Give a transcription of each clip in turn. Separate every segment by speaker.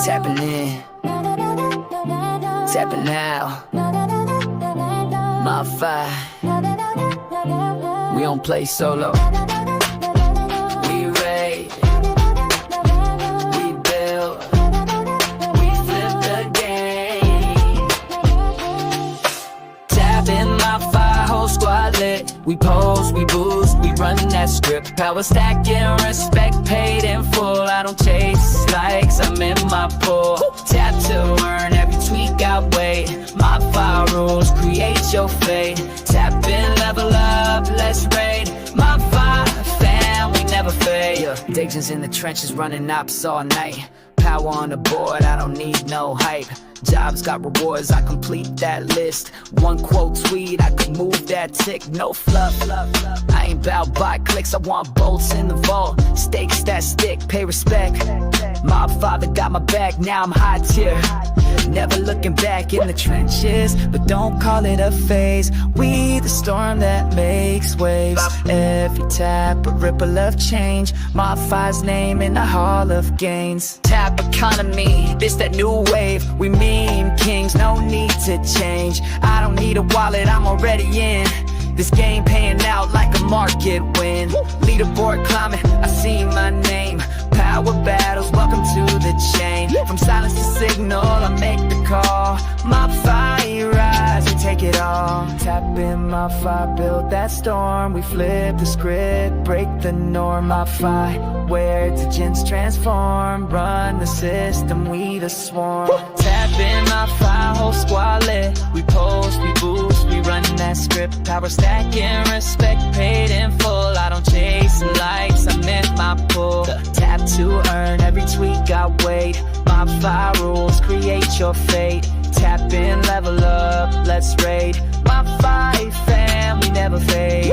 Speaker 1: Tapping in, tapping out. MOBFI, we don't play solo. We raid, we build, we flip the game. Tapping MOBFI, whole squad lit. We pose, we boost, we run that script. Power stacking, respect paid in full. I don't chase likes, I'm in my pool. Tap to earn, every tweak I wait. MOBFI rules, create your fate. Tap in, level up, let's raid. MOBFI fam, we never fade. Dagens in the trenches, running ops all night. Power on the board, I don't need no hype. Jobs got rewards, I complete that list. One quote tweet, I could move that tick. No fluff, I ain't bout by clicks, I want bolts in the vault. Stakes that stick, pay respect. My father got my back, now I'm high tier. Never looking back in the trenches, but don't call it a phase. We the storm that makes waves. Every tap a ripple of change. MOBFI's name in the hall of gains. Tap economy, this that new wave. We meme kings, no need to change. I don't need a wallet, I'm already in. This game paying out like a market win. Leaderboard climbing, I see my name. Power battles, welcome to the chain. From silence to signal, I make the call. MOBFI rise, we take it all. Tap in MOBFI, build that storm. We flip the script, break the norm. MOBFI, where degens transform. Run the system, we the swarm. Tap in MOBFI, whole squad lit. We post, we boost, we run that script. Power stacking, respect paid in full. I don't chase likes, I'm in my pool. Tap to earn, every tweak I wait. MOBFI rules, create your fate. Tap in, level up, let's raid. MOBFI fam, we never fade.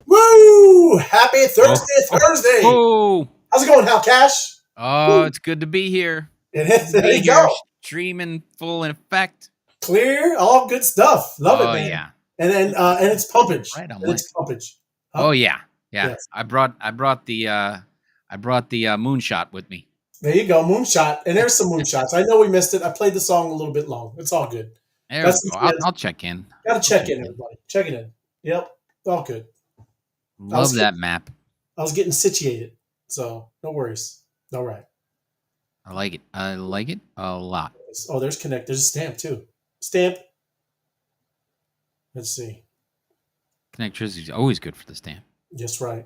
Speaker 2: Woo! Happy Thursday!
Speaker 3: Oh,
Speaker 2: How's it going, Hal Cash?
Speaker 3: oh,
Speaker 2: Woo.
Speaker 3: It's good to be here.
Speaker 2: It is. There
Speaker 3: Be
Speaker 2: you
Speaker 3: here,
Speaker 2: go.
Speaker 3: streaming full in effect.
Speaker 2: Clear, all good stuff. Love it,
Speaker 3: Oh
Speaker 2: man.
Speaker 3: yeah.
Speaker 2: And then and it's pumpage.
Speaker 3: Right on
Speaker 2: And it's pumpage.
Speaker 3: Oh yeah.
Speaker 2: Yes.
Speaker 3: I brought the moonshot with me.
Speaker 2: There you go, moonshot. And there's some moonshots. I know we missed it. I played the song a little bit long. It's all good.
Speaker 3: There
Speaker 2: That's
Speaker 3: we go.
Speaker 2: the-
Speaker 3: I'll check in.
Speaker 2: Gotta check in, everybody. Check it in. Yep. All good.
Speaker 3: Love that map.
Speaker 2: I was getting situated. So no worries. All right.
Speaker 3: I like it. I like it a lot.
Speaker 2: Oh, there's connect. There's a stamp too. Stamp. Let's see.
Speaker 3: Connectricity is always good for the stamp.
Speaker 2: Just right.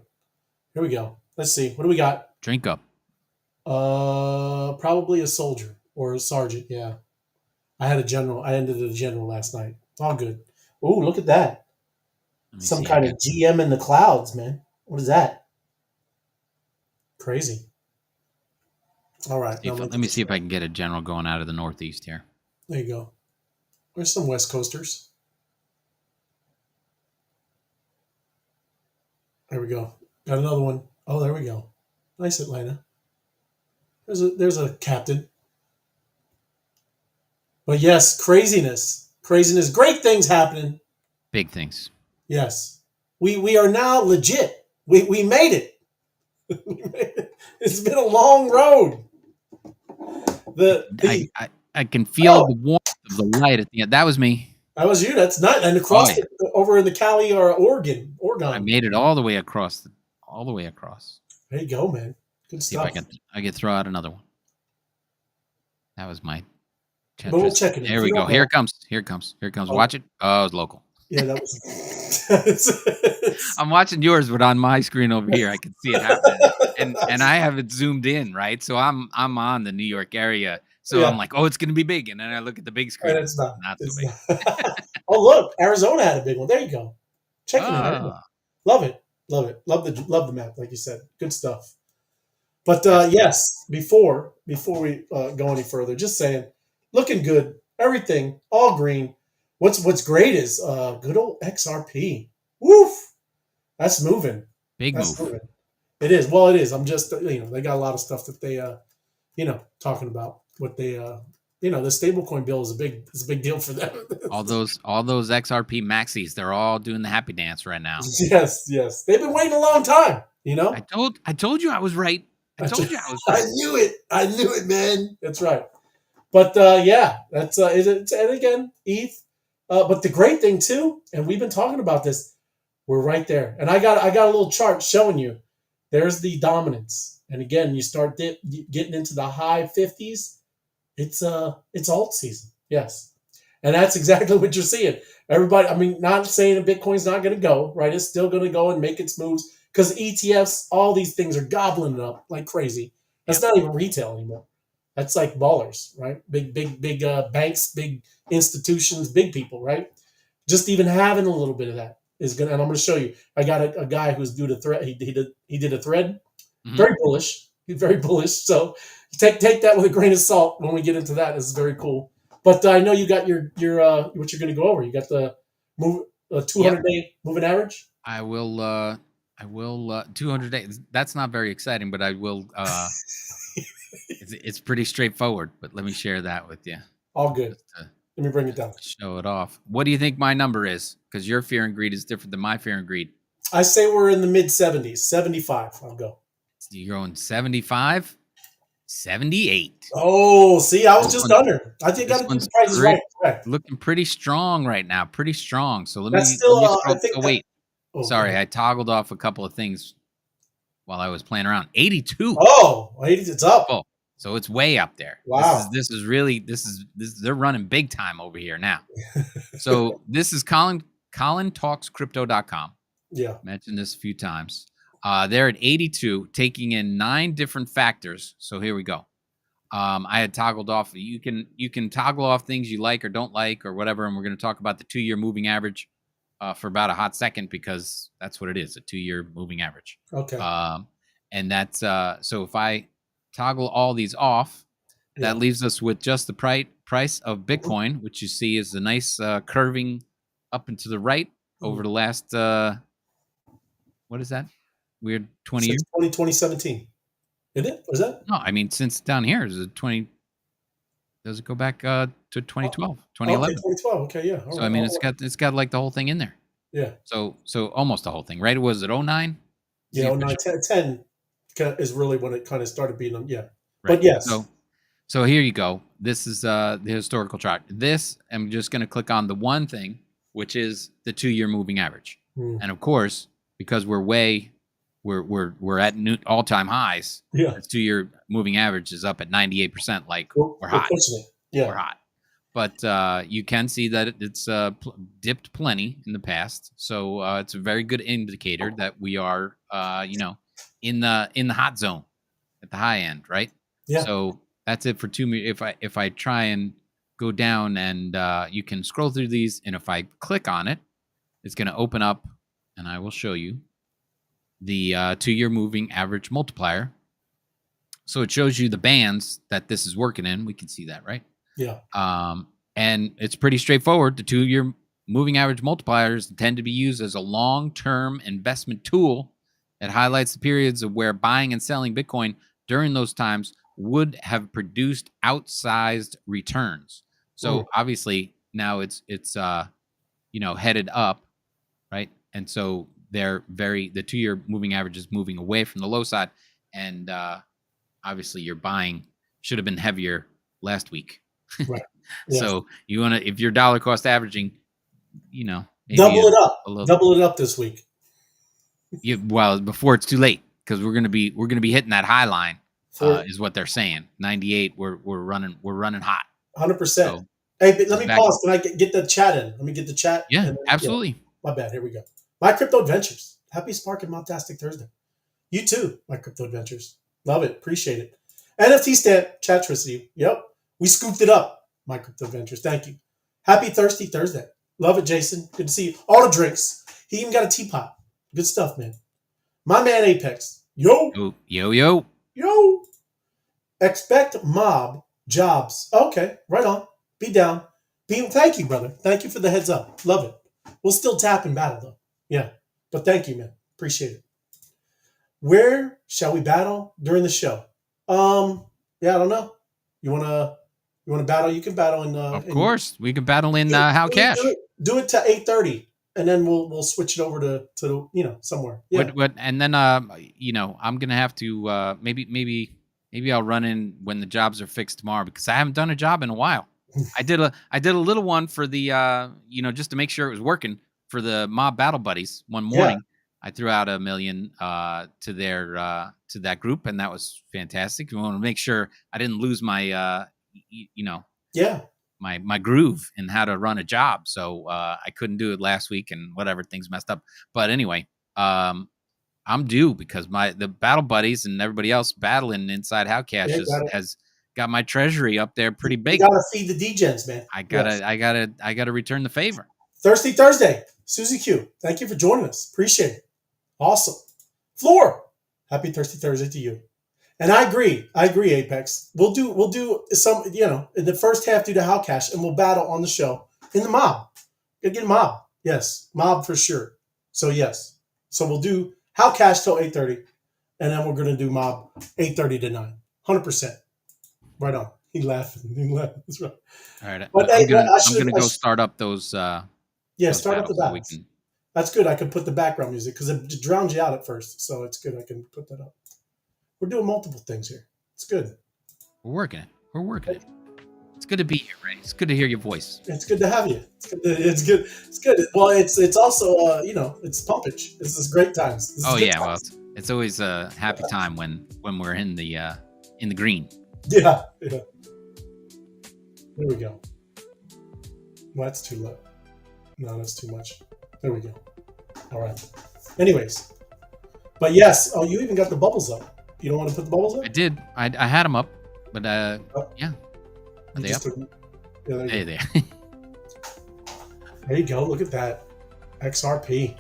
Speaker 2: Here we go. Let's see. What do we got?
Speaker 3: Drink up.
Speaker 2: Probably a soldier or a sergeant. Yeah. I had a general. I ended a general last night. It's all good. Oh, look at that.
Speaker 3: Let me
Speaker 2: Some
Speaker 3: see
Speaker 2: kind
Speaker 3: again.
Speaker 2: of GM in the clouds, man. What is that? Crazy. All right. now
Speaker 3: Let me see if I can get a general going out of the Northeast here.
Speaker 2: There you go. There's some West Coasters. There we go. Got another one. Oh, there we go. Nice, Atlanta. There's a captain. But yes, craziness. Craziness. Great things happening.
Speaker 3: Big things.
Speaker 2: Yes. We are now legit. We made it. We made it. It's been a long road.
Speaker 3: I can feel the warmth of the light at the end. That was me.
Speaker 2: That was you. That's not. And across over in the Cali or Oregon.
Speaker 3: I made it all the way across.
Speaker 2: There you go, man. Good
Speaker 3: See
Speaker 2: stuff.
Speaker 3: if I can throw out another one. That was my.
Speaker 2: But we'll check it.
Speaker 3: There we go. Here it comes. Here it comes.
Speaker 2: Oh.
Speaker 3: Watch it. Oh, it's local.
Speaker 2: Yeah, that was.
Speaker 3: I'm watching yours, but on my screen over here, I can see it happening, and I have it zoomed in, right? So I'm on the New York area, so I'm like, oh, it's gonna be big, and then I look at the big screen.
Speaker 2: And it's not.
Speaker 3: So
Speaker 2: It's
Speaker 3: big.
Speaker 2: not. Oh, look, Arizona had a big one. There you go. Check it out. Love it. Love it. Love the map, like you said. Good stuff. But yes, before we go any further, just saying, looking good. Everything all green. What's great is good old XRP. Woof. That's moving.
Speaker 3: Big
Speaker 2: That's
Speaker 3: move.
Speaker 2: moving. It is. Well, it is. I'm just they got a lot of stuff that they talking about what they the stablecoin bill is a big deal for them.
Speaker 3: all those XRP maxis, they're all doing the happy dance right now.
Speaker 2: Yes. They've been waiting a long time.
Speaker 3: I told you I was right. I told you I was
Speaker 2: I
Speaker 3: right.
Speaker 2: knew it. I knew it, man. That's right. But yeah, that's and again, ETH. But the great thing too, and we've been talking about this, we're right there. And I got a little chart showing you. There's the dominance, and again, you start getting into the high 50s. It's alt season, yes, and that's exactly what you're seeing. Everybody, I mean, not saying that Bitcoin's not going to go right. It's still going to go and make its moves because ETFs, all these things are gobbling it up like crazy. That's not even retail anymore. That's like ballers, right? Big banks, big institutions, big people, right? Just even having a little bit of that is gonna. And I'm gonna show you. I got a guy who's due to thread. He did a thread, very bullish. He's very bullish. So take that with a grain of salt when we get into that. This is very cool. But I know you got your what you're gonna go over. You got the 200-day moving average.
Speaker 3: I will 200 days. That's not very exciting, but I will it's pretty straightforward, but let me share that with you.
Speaker 2: All good. Let me bring it down.
Speaker 3: Show it off. What do you think my number is? Because your fear and greed is different than my fear and greed.
Speaker 2: I say we're in the mid 70s, 75. I'll go.
Speaker 3: You're going 75, 78.
Speaker 2: Oh, see, I was just under. I think I got the prices right. Correct.
Speaker 3: Looking pretty strong right now. Pretty strong. So let
Speaker 2: That's
Speaker 3: me.
Speaker 2: Still,
Speaker 3: let me wait. Oh, sorry, I toggled off a couple of things while I was playing around. 82.
Speaker 2: Oh, 80, it's up.
Speaker 3: Oh, so it's way up there.
Speaker 2: Wow.
Speaker 3: This is really they're running big time over here now. So this is ColinTalksCrypto.com.
Speaker 2: Yeah.
Speaker 3: Mentioned this a few times. They're at 82, taking in 9 different factors. So here we go. I had toggled off. You can toggle off things you like or don't like or whatever, and we're going to talk about the 2-year moving average for about a hot second because that's what it is, a 2-year moving average.
Speaker 2: Okay.
Speaker 3: And that's so if I toggle all these off, that leaves us with just the price of Bitcoin, which you see is a nice curving up and to the right over the last what is that? Weird 20 years?
Speaker 2: 2017. Isn't it? Was that?
Speaker 3: No, I mean since down here is it 20. Does it go back to 2012, 2011?
Speaker 2: Okay, 2012. Okay, yeah.
Speaker 3: So I mean it's got like the whole thing in there.
Speaker 2: Yeah.
Speaker 3: So almost the whole thing, right? Was it 09?
Speaker 2: Yeah, 09, 10 is really when it kind of started being yeah.
Speaker 3: Right.
Speaker 2: But yes.
Speaker 3: So here you go. This is the historical chart. This I'm just going to click on the one thing, which is the 2-year moving average. And of course, because we're at new all-time highs.
Speaker 2: Yeah.
Speaker 3: The 2-year moving average is up at 98%. Like we're hot.
Speaker 2: Yeah.
Speaker 3: We're hot. But you can see that it's dipped plenty in the past. So it's a very good indicator that we are in the hot zone at the high end, right?
Speaker 2: Yeah.
Speaker 3: So that's it for 2 minutes. If I try and go down and you can scroll through these, and if I click on it, it's going to open up, and I will show you the 2-year moving average multiplier. So it shows you the bands that this is working in. We can see that, right?
Speaker 2: Yeah.
Speaker 3: And it's pretty straightforward. The 2-year moving average multipliers tend to be used as a long-term investment tool that highlights the periods of where buying and selling Bitcoin during those times would have produced outsized returns. So obviously now it's headed up, right? And so the 2-year moving average is moving away from the low side, and obviously your buying should have been heavier last week.
Speaker 2: Right. Yes.
Speaker 3: So you want to, if you're dollar cost averaging,
Speaker 2: double it up. Double it up this week.
Speaker 3: Well, before it's too late, because we're gonna be hitting that high line. Is what they're saying. 98. We're running hot.
Speaker 2: 100%. Hey, let me pause. Can I get the chat in? Let me get the chat.
Speaker 3: Yeah, absolutely.
Speaker 2: My bad. Here we go. My Crypto Adventures. Happy Spark and Montastic Thursday. You too, my Crypto Adventures. Love it. Appreciate it. NFT stamp, Chatricity. Yep. We scooped it up, my Crypto Adventures. Thank you. Happy Thirsty Thursday. Love it, Jason. Good to see you. All the drinks. He even got a teapot. Good stuff, man. My man Apex. Yo.
Speaker 3: Yo.
Speaker 2: Expect mob jobs. Okay, right on. Be down. Thank you, brother. Thank you for the heads up. Love it. We'll still tap in battle, though. Yeah. But thank you, man. Appreciate it. Where shall we battle during the show? Yeah, I don't know. You wanna battle? You can battle in.
Speaker 3: Of course, we can battle in How Cash.
Speaker 2: Do it to 8:30. and then we'll switch it over to somewhere. Yeah.
Speaker 3: What and then I'm gonna have to maybe I'll run in when the jobs are fixed tomorrow, because I haven't done a job in a while. I did a little one for the just to make sure it was working for the mob battle buddies one morning. I threw out $1 million to that group, and that was fantastic. We want to make sure I didn't lose my my groove in how to run a job. So I couldn't do it last week, and whatever, things messed up. But anyway, I'm due, because the battle buddies and everybody else battling inside How Cash has got my treasury up there pretty big.
Speaker 2: You gotta feed the degens, man.
Speaker 3: I gotta return the favor.
Speaker 2: Thirsty Thursday, Susie Q. Thank you for joining us. Appreciate it. Awesome. Floor. Happy Thirsty Thursday to you. And I agree, Apex. We'll do some, in the first half, do the How Cash, and we'll battle on the show in the mob. Gotta get a mob. Yes, mob for sure. So yes. So we'll do How Cash till 8:30, and then we're gonna do mob 8:30 to 9. 100%. Right on. He laughed. That's right.
Speaker 3: All right.
Speaker 2: But
Speaker 3: I'm gonna go start up those.
Speaker 2: Start up the battles. That's good. I can put the background music, because it drowns you out at first. So it's good. I can put that up. We're doing multiple things here. It's good.
Speaker 3: We're working it. It's good to be here, Ray. It's good to hear your voice.
Speaker 2: It's good to have you. It's good. Well, it's also it's pumpage. This is great times.
Speaker 3: Well, it's always a happy time when we're in the green.
Speaker 2: Yeah. There we go. Well, that's too low. No, that's too much. There we go. All right. Anyways, but yes. Oh, you even got the bubbles up. You don't want to put the bubbles up?
Speaker 3: I did. I had them up, but yeah. Are they up?
Speaker 2: There
Speaker 3: There
Speaker 2: you go. Look at that. XRP.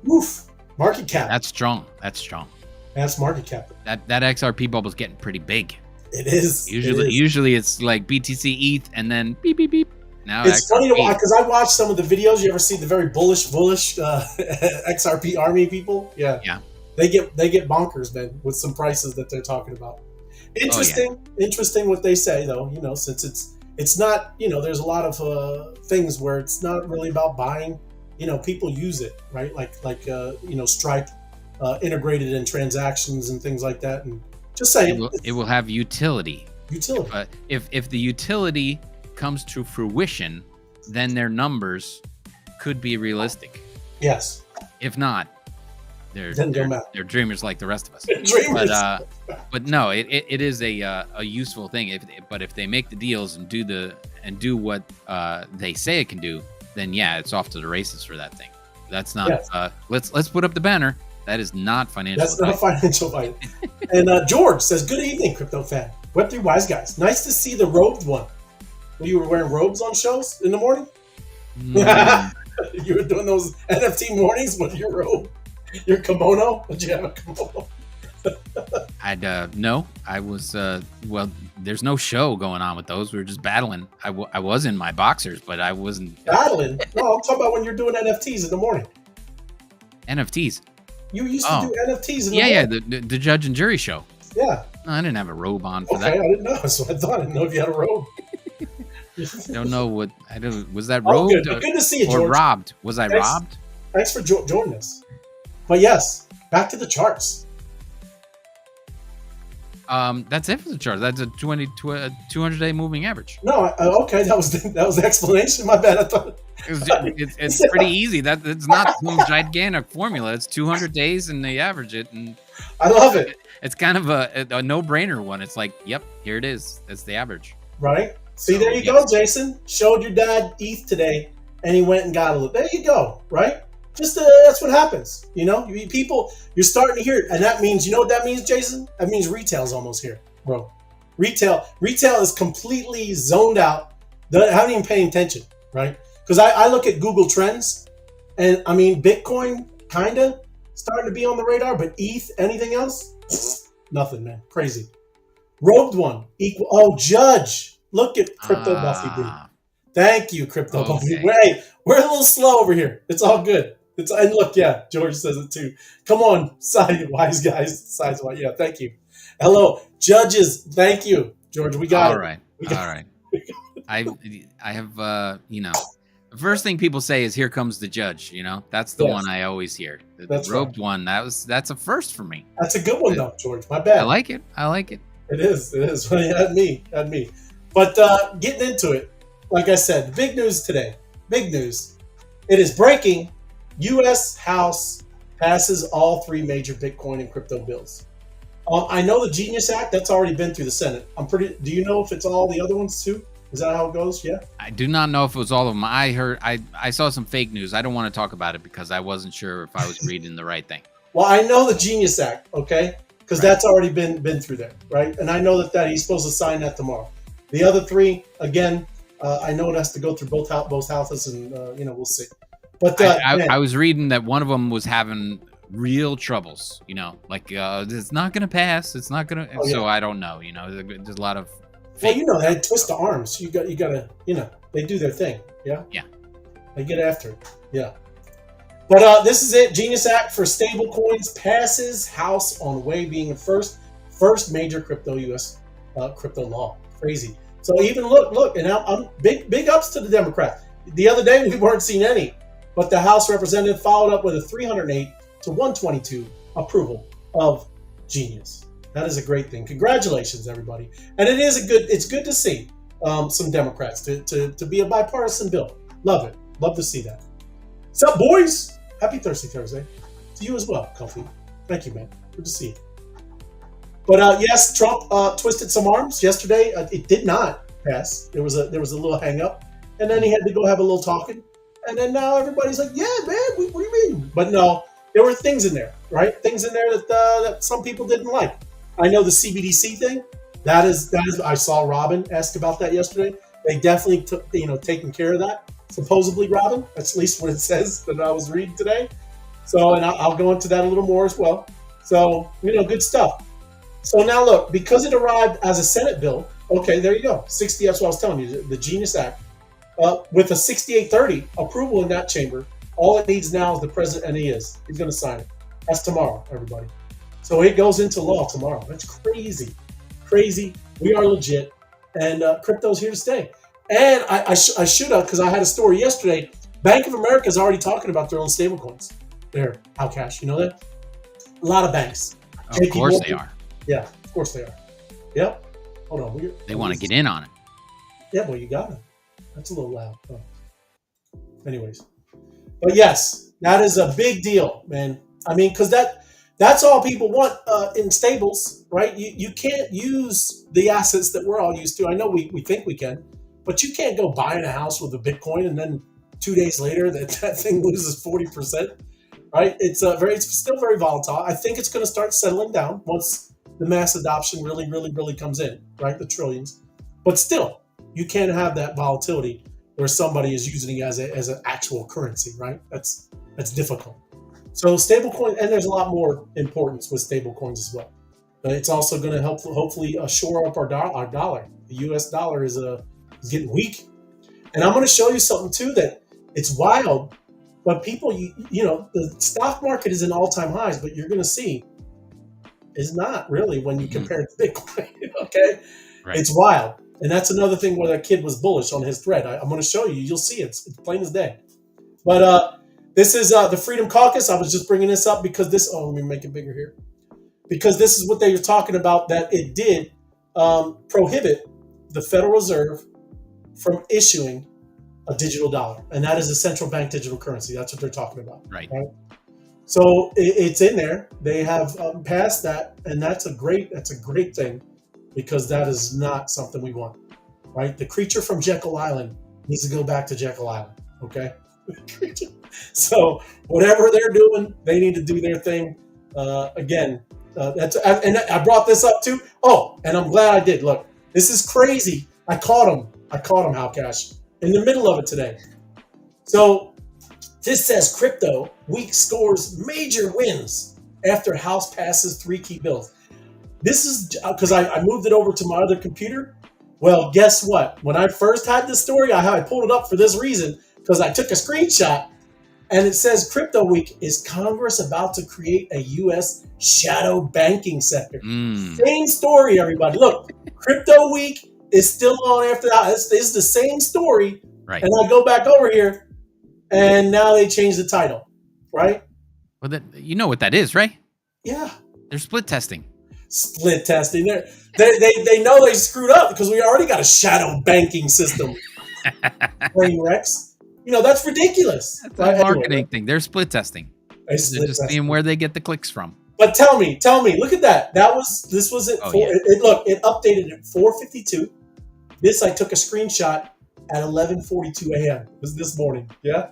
Speaker 2: Woof. Market cap.
Speaker 3: That's strong.
Speaker 2: That's market cap.
Speaker 3: That XRP bubble's getting pretty big.
Speaker 2: It is.
Speaker 3: Usually it's like BTC ETH and then beep beep beep. Now
Speaker 2: it's
Speaker 3: XRP.
Speaker 2: funny to watch, because I watch some of the videos. You ever see the very bullish XRP army people? Yeah.
Speaker 3: Yeah.
Speaker 2: They get bonkers, man, with some prices that they're talking about. Interesting what they say, though. Since it's not, there's a lot of things where it's not really about buying. People use it, right? Like Stripe integrated in transactions and things like that. And just saying,
Speaker 3: it will have utility.
Speaker 2: But
Speaker 3: if the utility comes to fruition, then their numbers could be realistic.
Speaker 2: Yes.
Speaker 3: If not, they're dreamers like the rest of us.
Speaker 2: Dreamers.
Speaker 3: But no, it is a useful thing. If they make the deals and do what they say it can do, then yeah, it's off to the races for that thing. That's not. Yes. Let's put up the banner. That is not financial.
Speaker 2: That's not financial advice. And George says, "Good evening, crypto fan. Web3 wise guys. Nice to see the robed one. You were wearing robes on shows in the morning. You were doing those NFT mornings with your robe, your kimono. Did you have a kimono?"
Speaker 3: No, I was, well, there's no show going on with those. We were just battling. I was in my boxers, but I wasn't
Speaker 2: battling. No, I'm talking about when you're doing NFTs in the morning.
Speaker 3: NFTs.
Speaker 2: You used to do NFTs in the morning.
Speaker 3: Yeah, the judge and jury show.
Speaker 2: Yeah.
Speaker 3: No, I didn't have a robe on for that.
Speaker 2: Okay, I didn't know. So I thought I didn't know if you had a robe.
Speaker 3: I don't know what I don't. Was that robed?
Speaker 2: Good to see you, George.
Speaker 3: Or robbed? Was I robbed?
Speaker 2: Thanks for joining us. But yes, back to the charts.
Speaker 3: That's it for the chart. That's a 200-day moving average.
Speaker 2: No, okay, that was the explanation. My bad. I thought
Speaker 3: it's pretty easy. It's not some gigantic formula. It's 200 days and they average it, and
Speaker 2: I love it.
Speaker 3: It's kind of a no-brainer one. It's like, yep, here it is. That's the average.
Speaker 2: Right. See, there you go, Jason. Showed your dad ETH today, and he went and got a little. There you go. Right. Just that's what happens. People, you're starting to hear it, and that means, you know what that means, Jason? That means retail's almost here, bro. Retail is completely zoned out. They haven't even paying attention, right? Because I look at Google Trends, and I mean, Bitcoin kinda starting to be on the radar, but ETH, anything else? Nothing, man. Crazy. Robed one equal. Oh, Judge. Look at Crypto Buffy B. Thank you, Crypto Buffy. Hey, we're a little slow over here. It's all good. And look, yeah, George says it too. Come on, wise guys. Size wise. Yeah, thank you. Hello, judges. Thank you, George. We got it.
Speaker 3: All right. I have, The first thing people say is, "Here comes the judge." You know, that's the one I always hear. The robed one. That's a first for me.
Speaker 2: That's a good one though, George. My bad.
Speaker 3: I like it.
Speaker 2: It is. Had me. But getting into it, like I said, big news today. Big news. It is breaking. U.S. House passes all 3 major Bitcoin and crypto bills. I know the Genius Act, that's already been through the Senate. Do you know if it's all the other ones too? Is that how it goes? Yeah.
Speaker 3: I do not know if it was all of them. I saw some fake news. I don't want to talk about it because I wasn't sure if I was reading the right thing.
Speaker 2: Well, I know the Genius Act, okay? Because that's already been through there, right? And I know that he's supposed to sign that tomorrow. The other 3, again, I know it has to go through both houses, and we'll see. But
Speaker 3: I was reading that one of them was having real troubles. Like it's not going to pass. It's not going to. Oh, yeah. So I don't know. There's a lot of.
Speaker 2: Well, they twist the arms. You got to. They do their thing. Yeah.
Speaker 3: Yeah.
Speaker 2: They get after it. Yeah. But this is it. Genius Act for stablecoins passes House on way being the first major crypto U.S. Crypto law. Crazy. So even look, and I'm big ups to the Democrats. The other day we weren't seeing any, but the House representative followed up with a 308 to 122 approval of Genius. That is a great thing. Congratulations, everybody. And it's good to see some Democrats to be a bipartisan bill. Love it. Love to see that. What's up, boys? Happy Thursday. To you as well, Kofi. Thank you, man. Good to see you. But yes, Trump twisted some arms yesterday. It did not pass. There was a little hang up, and then he had to go have a little talking. And then now everybody's like, "Yeah, man, what do you mean?" But no, there were things in there, right? Things in there that some people didn't like. I know the CBDC thing. That is. I saw Robin ask about that yesterday. They definitely took taken care of that. Supposedly, Robin. That's at least what it says that I was reading today. So, and I'll go into that a little more as well. So, good stuff. So now look, because it arrived as a Senate bill, okay, there you go. 60, that's what I was telling you, the Genius Act. With a 6830 approval in that chamber, all it needs now is the president, and he's going to sign it. That's tomorrow, everybody. So it goes into law tomorrow. That's crazy. We are legit, and crypto's here to stay. And I should have, because I had a story yesterday. Bank of America is already talking about their own stablecoins. There, how cash, you know that? A lot of banks.
Speaker 3: Of course they are.
Speaker 2: Yeah, of course they are. Yep. Hold on.
Speaker 3: They want to get in on it.
Speaker 2: Yeah, well, you got it. That's a little loud. Oh. Anyways. But yes, that is a big deal, man. I mean, because that's all people want in stables, right? You can't use the assets that we're all used to. I know we think we can, but you can't go buying a house with a Bitcoin and then 2 days later that thing loses 40%, right? It's still very volatile. I think it's going to start settling down once the mass adoption really comes in, right? The trillions. But still, you can't have that volatility where somebody is using it as an actual currency, right? That's difficult. So stablecoin, and there's a lot more importance with stablecoins as well. But it's also going to hopefully shore up our dollar. The U.S. dollar is getting weak. And I'm going to show you something too that it's wild, but people, the stock market is in all-time highs, but you're going to see is not really when you compare it to Bitcoin, okay?
Speaker 3: Right.
Speaker 2: It's wild. And that's another thing where that kid was bullish on his thread. I'm going to show you. You'll see it's plain as day. But this is the Freedom Caucus. I was just bringing this up because let me make it bigger here. Because this is what they were talking about, that it did prohibit the Federal Reserve from issuing a digital dollar. And that is a central bank digital currency. That's what they're talking about.
Speaker 3: Right?
Speaker 2: So it's in there. They have passed that, and that's a great thing, because that is not something we want, right? The creature from Jekyll Island needs to go back to Jekyll Island, okay? So whatever they're doing, they need to do their thing. And I brought this up too. Oh, and I'm glad I did. Look, this is crazy. I caught him, Halcash, in the middle of it today. So this says Crypto Week scores major wins after House passes 3 key bills. This is because I moved it over to my other computer. Well, guess what? When I first had this story, I pulled it up for this reason, because I took a screenshot, and it says Crypto Week, is Congress about to create a U.S. shadow banking sector? Same story, everybody. Look, Crypto Week is still on after that. It's the same story,
Speaker 3: Right.
Speaker 2: And I go back over here, and now they changed the title, right?
Speaker 3: Well, you know what that is, right?
Speaker 2: Yeah.
Speaker 3: They're split testing.
Speaker 2: Split testing. They know they screwed up because we already got a shadow banking system. Brain Rex. That's ridiculous.
Speaker 3: That's
Speaker 2: right?
Speaker 3: a marketing
Speaker 2: Anyway,
Speaker 3: thing. They're split testing. They're just seeing where they get the clicks from.
Speaker 2: But tell me, look at that. This was at four.
Speaker 3: Yeah.
Speaker 2: It updated at 4:52. This I took a screenshot at 11:42 a.m. It was this morning. Yeah.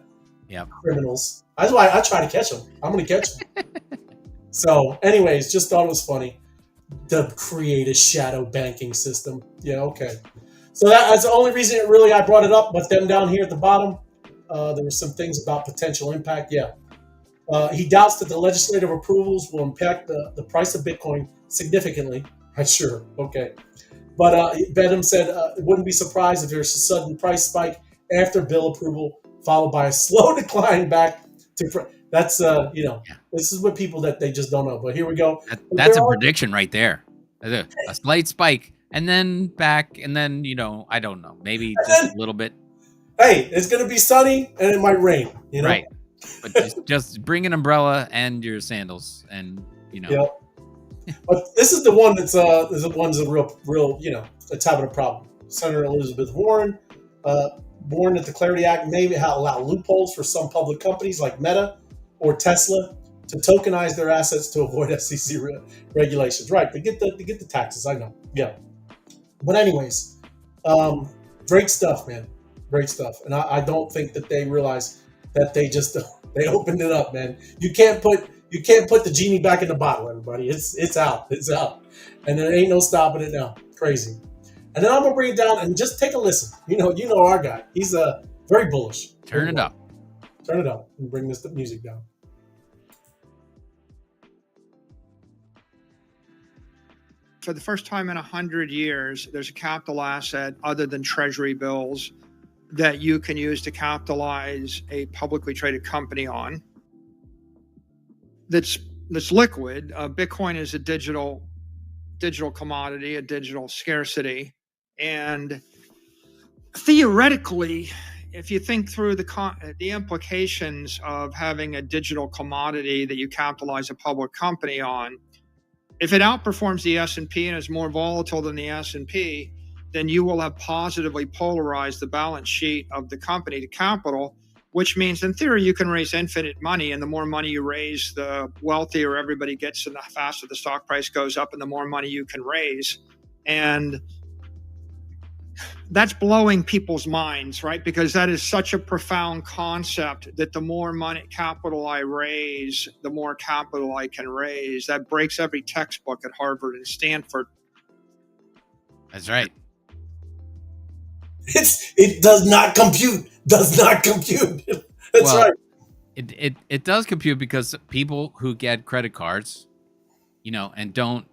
Speaker 3: Yeah.
Speaker 2: Criminals. That's why I try to catch them. I'm going to catch them. So, anyways, just thought it was funny to create a shadow banking system. Yeah. Okay. So that's the only reason I brought it up. But then down here at the bottom, there were some things about potential impact. Yeah. He doubts that the legislative approvals will impact the price of Bitcoin significantly. Sure. Okay. But Benham said wouldn't be surprised if there's a sudden price spike after bill approval, followed by a slow decline back to. That's This is what people that they just don't know. But here we go.
Speaker 3: That's a prediction right there. A slight spike, and then back, and then I don't know, maybe just a little bit.
Speaker 2: Hey, it's going to be sunny, and it might rain.
Speaker 3: Right. But just bring an umbrella and your sandals, and
Speaker 2: Yep. But this is the one that's a real that's having a problem. Senator Elizabeth Warren, warned that the Clarity Act may allow loopholes for some public companies like Meta or Tesla to tokenize their assets to avoid SEC regulations. Right, to get the taxes. I know. Yeah. But anyways, great stuff, man. Great stuff. And I don't think that they realize that they opened it up, man. You can't put the genie back in the bottle, everybody. It's out. It's out. And there ain't no stopping it now. Crazy. And then I'm gonna bring it down and just take a listen. You know our guy. He's very bullish.
Speaker 3: Turn it up.
Speaker 2: Turn it up and bring this music down.
Speaker 4: For the first time in 100 years, there's a capital asset other than treasury bills that you can use to capitalize a publicly traded company on. That's liquid. Bitcoin is a digital commodity, a digital scarcity, and theoretically, if you think through the implications of having a digital commodity that you capitalize a public company on, if it outperforms the S&P and is more volatile than the S&P, then you will have positively polarized the balance sheet of the company to capital, which means in theory you can raise infinite money, and the more money you raise, the wealthier everybody gets and the faster the stock price goes up and the more money you can raise. And that's blowing people's minds, right? Because that is such a profound concept that the more money capital I raise, the more capital I can raise. That breaks every textbook at Harvard and Stanford.
Speaker 3: That's right.
Speaker 2: It does not compute. Does not compute. That's right.
Speaker 3: It does compute because people who get credit cards, and don't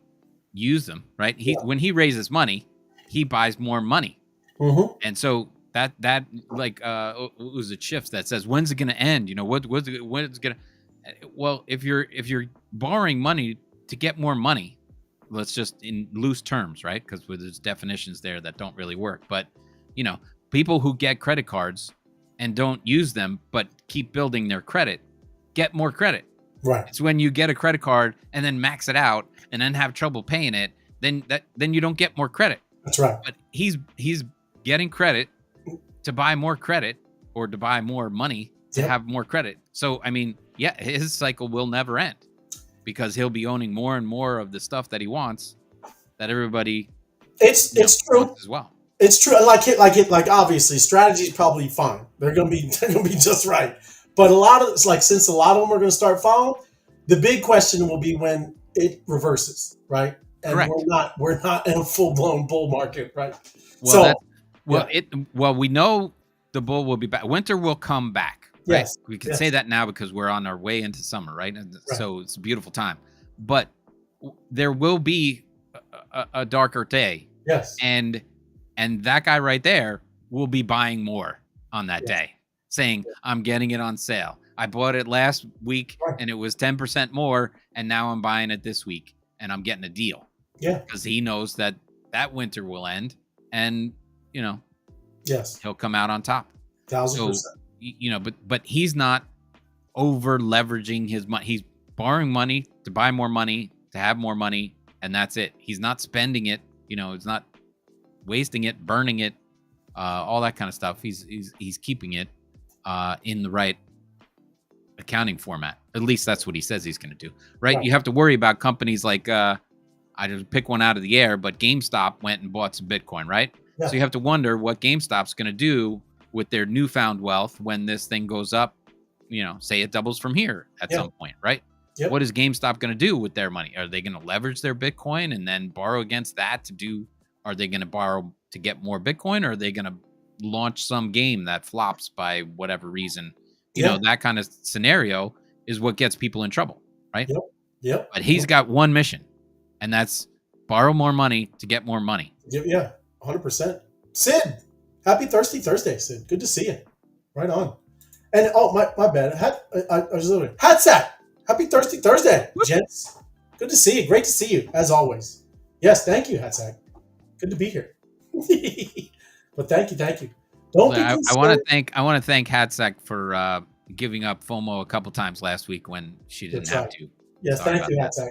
Speaker 3: use them, right? When he raises money, he buys more money.
Speaker 2: Mm-hmm.
Speaker 3: And so that like it was a shift that says, when's it going to end? When it's going to? Well, if you're borrowing money to get more money, let's just in loose terms, right? Because there's definitions there that don't really work. But people who get credit cards and don't use them but keep building their credit get more credit.
Speaker 2: Right.
Speaker 3: It's when you get a credit card and then max it out and then have trouble paying it, then you don't get more credit.
Speaker 2: That's right.
Speaker 3: But he's getting credit to buy more credit or to buy more money to have more credit. So, his cycle will never end because he'll be owning more and more of the stuff that he wants that everybody
Speaker 2: it's true
Speaker 3: as well.
Speaker 2: It's true. Like obviously strategy is probably fine. They're gonna be just right. But since a lot of them are gonna start following, the big question will be when it reverses, right? And
Speaker 3: Correct.
Speaker 2: we're not in a full blown bull market, right?
Speaker 3: We know the bull will be back. Winter will come back. Right?
Speaker 2: Yes.
Speaker 3: We can say that now because we're on our way into summer, right? And so it's a beautiful time. But there will be a darker day.
Speaker 2: Yes.
Speaker 3: And that guy right there will be buying more on that day, saying, I'm getting it on sale. I bought it last week and it was 10% more, and now I'm buying it this week and I'm getting a deal.
Speaker 2: Yeah.
Speaker 3: Because he knows that winter will end and,
Speaker 2: yes,
Speaker 3: he'll come out on top.
Speaker 2: 1,000%.
Speaker 3: So, but he's not over leveraging his money. He's borrowing money to buy more money, to have more money, and that's it. He's not spending it. He's not wasting it, burning it, all that kind of stuff. He's keeping it in the right accounting format. At least that's what he says he's going to do. Right? You have to worry about companies like I just pick one out of the air, but GameStop went and bought some Bitcoin, right?
Speaker 2: Yeah.
Speaker 3: So you have to wonder what GameStop's going to do with their newfound wealth when this thing goes up. Say it doubles from here at some point, right?
Speaker 2: Yep.
Speaker 3: What is GameStop going to do with their money? Are they going to leverage their Bitcoin and then borrow against that are they going to borrow to get more Bitcoin, or are they going to launch some game that flops by whatever reason? That kind of scenario is what gets people in trouble, right?
Speaker 2: Yep.
Speaker 3: But he's got one mission, and that's borrow more money to get more money.
Speaker 2: Yeah, 100%. Sid, happy Thirsty Thursday, Sid. Good to see you. Right on. And my bad. I was literally Hatsack. Happy Thirsty Thursday, gents. Good to see you. Great to see you, as always. Yes, thank you, Hatsack. Good to be here. But thank you. Don't be concerned.
Speaker 3: I want to thank Hatsack for giving up FOMO a couple times last week when she didn't have to.
Speaker 2: Yes, thank you, Hatsack.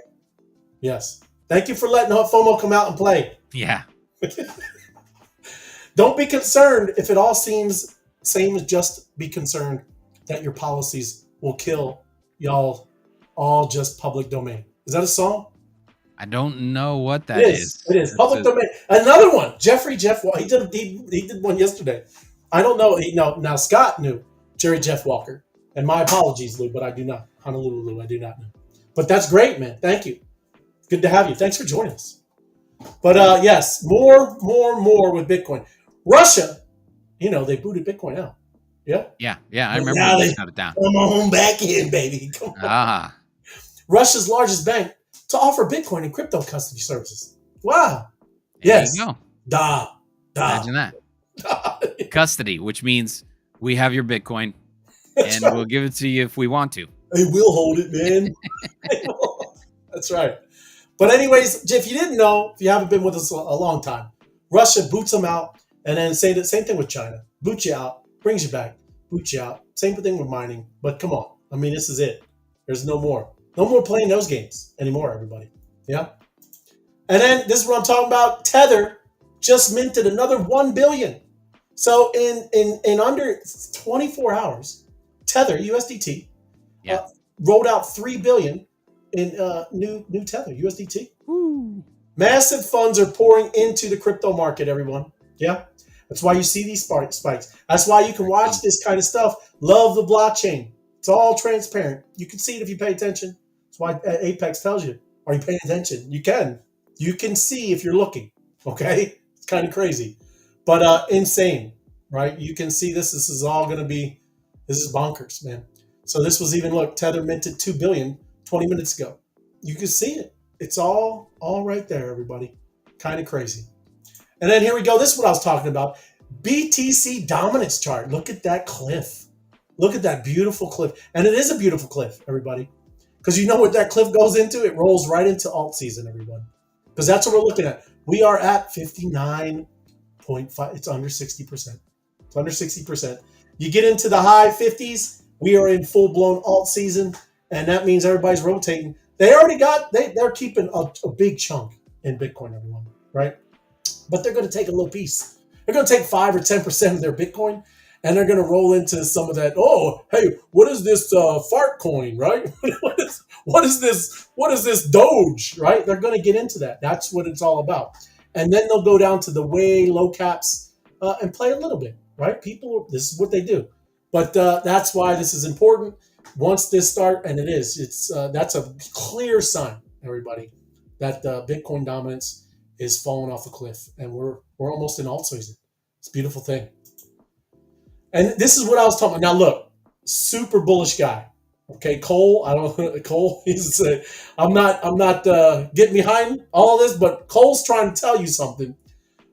Speaker 2: Yes. Thank you for letting FOMO come out and play.
Speaker 3: Yeah.
Speaker 2: Don't be concerned if it all seems same as just be concerned that your policies will kill y'all all just public domain. Is that a song?
Speaker 3: I don't know what that is.
Speaker 2: It is public domain. Another one. Jeff Walker. He did one yesterday. I don't know. Now Scott knew Jeff Walker. And my apologies, Lou, but I do not. Honolulu Lou, I do not know. But that's great, man. Thank you. Good to have you. Thanks for joining us. But yes, more with Bitcoin. Russia, they booted Bitcoin out. Yeah.
Speaker 3: Yeah. I remember when they shut it down.
Speaker 2: Come on back in, baby. Come on. Russia's largest bank to offer Bitcoin and crypto custody services. Wow.
Speaker 3: There you go.
Speaker 2: Da.
Speaker 3: Imagine that. Custody, which means we have your Bitcoin and we'll give it to you if we want to.
Speaker 2: Hey, we'll hold it, man. That's right. But anyways, if you didn't know, if you haven't been with us a long time, Russia boots them out and then say the same thing with China. Boot you out, brings you back, boot you out. Same thing with mining. But come on. I mean, this is it. There's no more. No more playing those games anymore, everybody. Yeah? And then this is what I'm talking about. Tether just minted another 1 billion. So in under 24 hours, Tether, USDT, rolled out 3 billion in new Tether, USDT. Woo. Massive funds are pouring into the crypto market, everyone. Yeah? That's why you see these spikes. That's why you can watch this kind of stuff. Love the blockchain. It's all transparent. You can see it if you pay attention. That's why Apex tells you, are you paying attention? You can. You can see if you're looking. Okay? It's kind of crazy. But insane, right? You can see this. This is all going to be, this is bonkers, man. So this was even, look, Tether minted 2 billion 20 minutes ago. You can see it. It's all right there, everybody. Kind of crazy. And then here we go. This is what I was talking about. BTC dominance chart. Look at that cliff. Look at that beautiful cliff. And it is a beautiful cliff, everybody. Because you know what that cliff goes into? It rolls right into alt season, everyone. Because that's what we're looking at. We are at 59.5. It's under 60%. It's under 60%. You get into the high 50s, we are in full-blown alt season, and that means everybody's rotating. They already they're keeping a big chunk in Bitcoin, everyone, right? But they're going to take a little piece. They're going to take 5 or 10% of their Bitcoin, and they're going to roll into some of that. Oh, hey, what is this fart coin, right? What is this Doge, right? They're going to get into that. That's what it's all about. And then they'll go down to the way low caps and play a little bit, right? People, this is what they do. But that's why this is important. Once this start, and it is, that's a clear sign, everybody, that Bitcoin dominance is falling off a cliff, and we're almost in alt season. It's a beautiful thing. And this is what I was talking about. Now look, super bullish guy. Okay, Cole. I'm not getting behind all this, but Cole's trying to tell you something.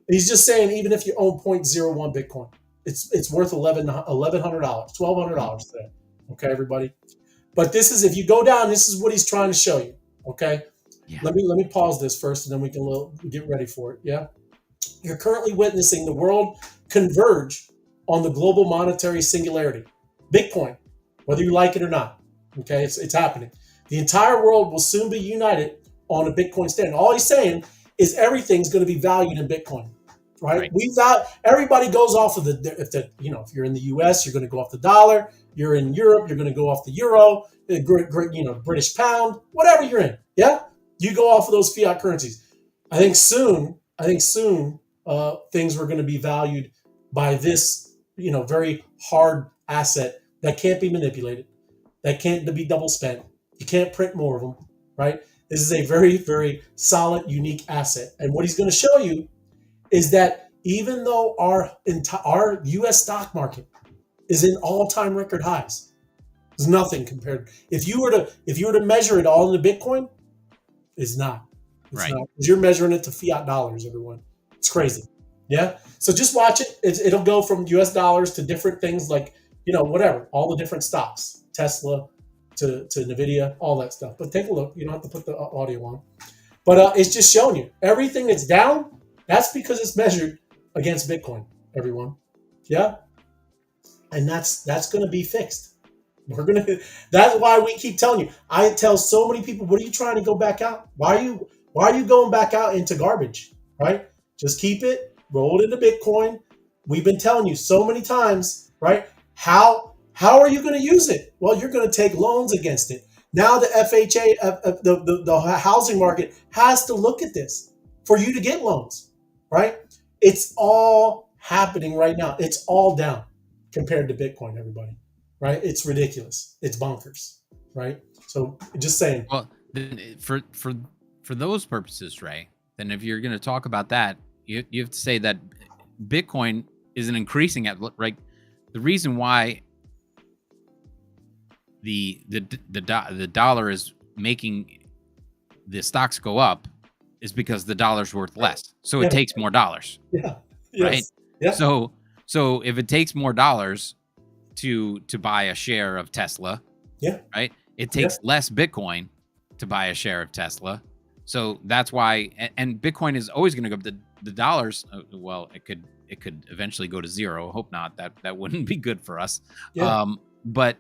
Speaker 2: He's just saying even if you own 0.01 Bitcoin, it's worth $1,100, $1,200 today. Okay, everybody. But this is, if you go down, this is what he's trying to show you. Okay. Yeah. Let me pause this first, and then we can get ready for it. Yeah. You're currently witnessing the world converge on the global monetary singularity. Bitcoin, whether you like it or not. Okay, it's happening. The entire world will soon be united on a Bitcoin standard. All he's saying is everything's going to be valued in Bitcoin, right? Everybody goes off of if you're in the U.S., you're going to go off the dollar. You're in Europe, you're going to go off the euro, British pound, whatever you're in. Yeah, you go off of those fiat currencies. I think soon, things were going to be valued by this, very hard asset that can't be manipulated, that can't be double spent. You can't print more of them, right? This is a very, very solid, unique asset. And what he's going to show you is that even though our U.S. stock market is in all-time record highs, there's nothing compared. If you were to measure it all into Bitcoin, it's not. It's not. 'Cause you're measuring it to fiat dollars, everyone. It's crazy. Yeah. So just watch it. It'll go from U.S. dollars to different things like, whatever, all the different stocks, Tesla to Nvidia, all that stuff. But take a look. You don't have to put the audio on. But it's just showing you everything that's down. That's because it's measured against Bitcoin, everyone. Yeah. And that's going to be fixed. That's why we keep telling you. I tell so many people, what are you trying to go back out? Why are you going back out into garbage? Right? Just keep it, roll it into Bitcoin. We've been telling you so many times, right? How are you going to use it? Well, you're going to take loans against it. Now the FHA, the housing market has to look at this for you to get loans, right? It's all happening right now. It's all down compared to Bitcoin, everybody, right? It's ridiculous. It's bonkers, right? So just saying.
Speaker 3: Well, for those purposes, Ray, then if you're going to talk about that, you have to say that Bitcoin isn't increasing at, right? The reason why the dollar is making the stocks go up is because the dollar's worth less. So it takes more dollars.
Speaker 2: Yeah.
Speaker 3: Right.
Speaker 2: Yes. Yeah.
Speaker 3: So if it takes more dollars to buy a share of Tesla, right, it takes less Bitcoin to buy a share of Tesla. So that's why, and Bitcoin is always going to go up. The dollars, well, it could eventually go to zero. Hope not. That wouldn't be good for us.
Speaker 2: Yeah.
Speaker 3: But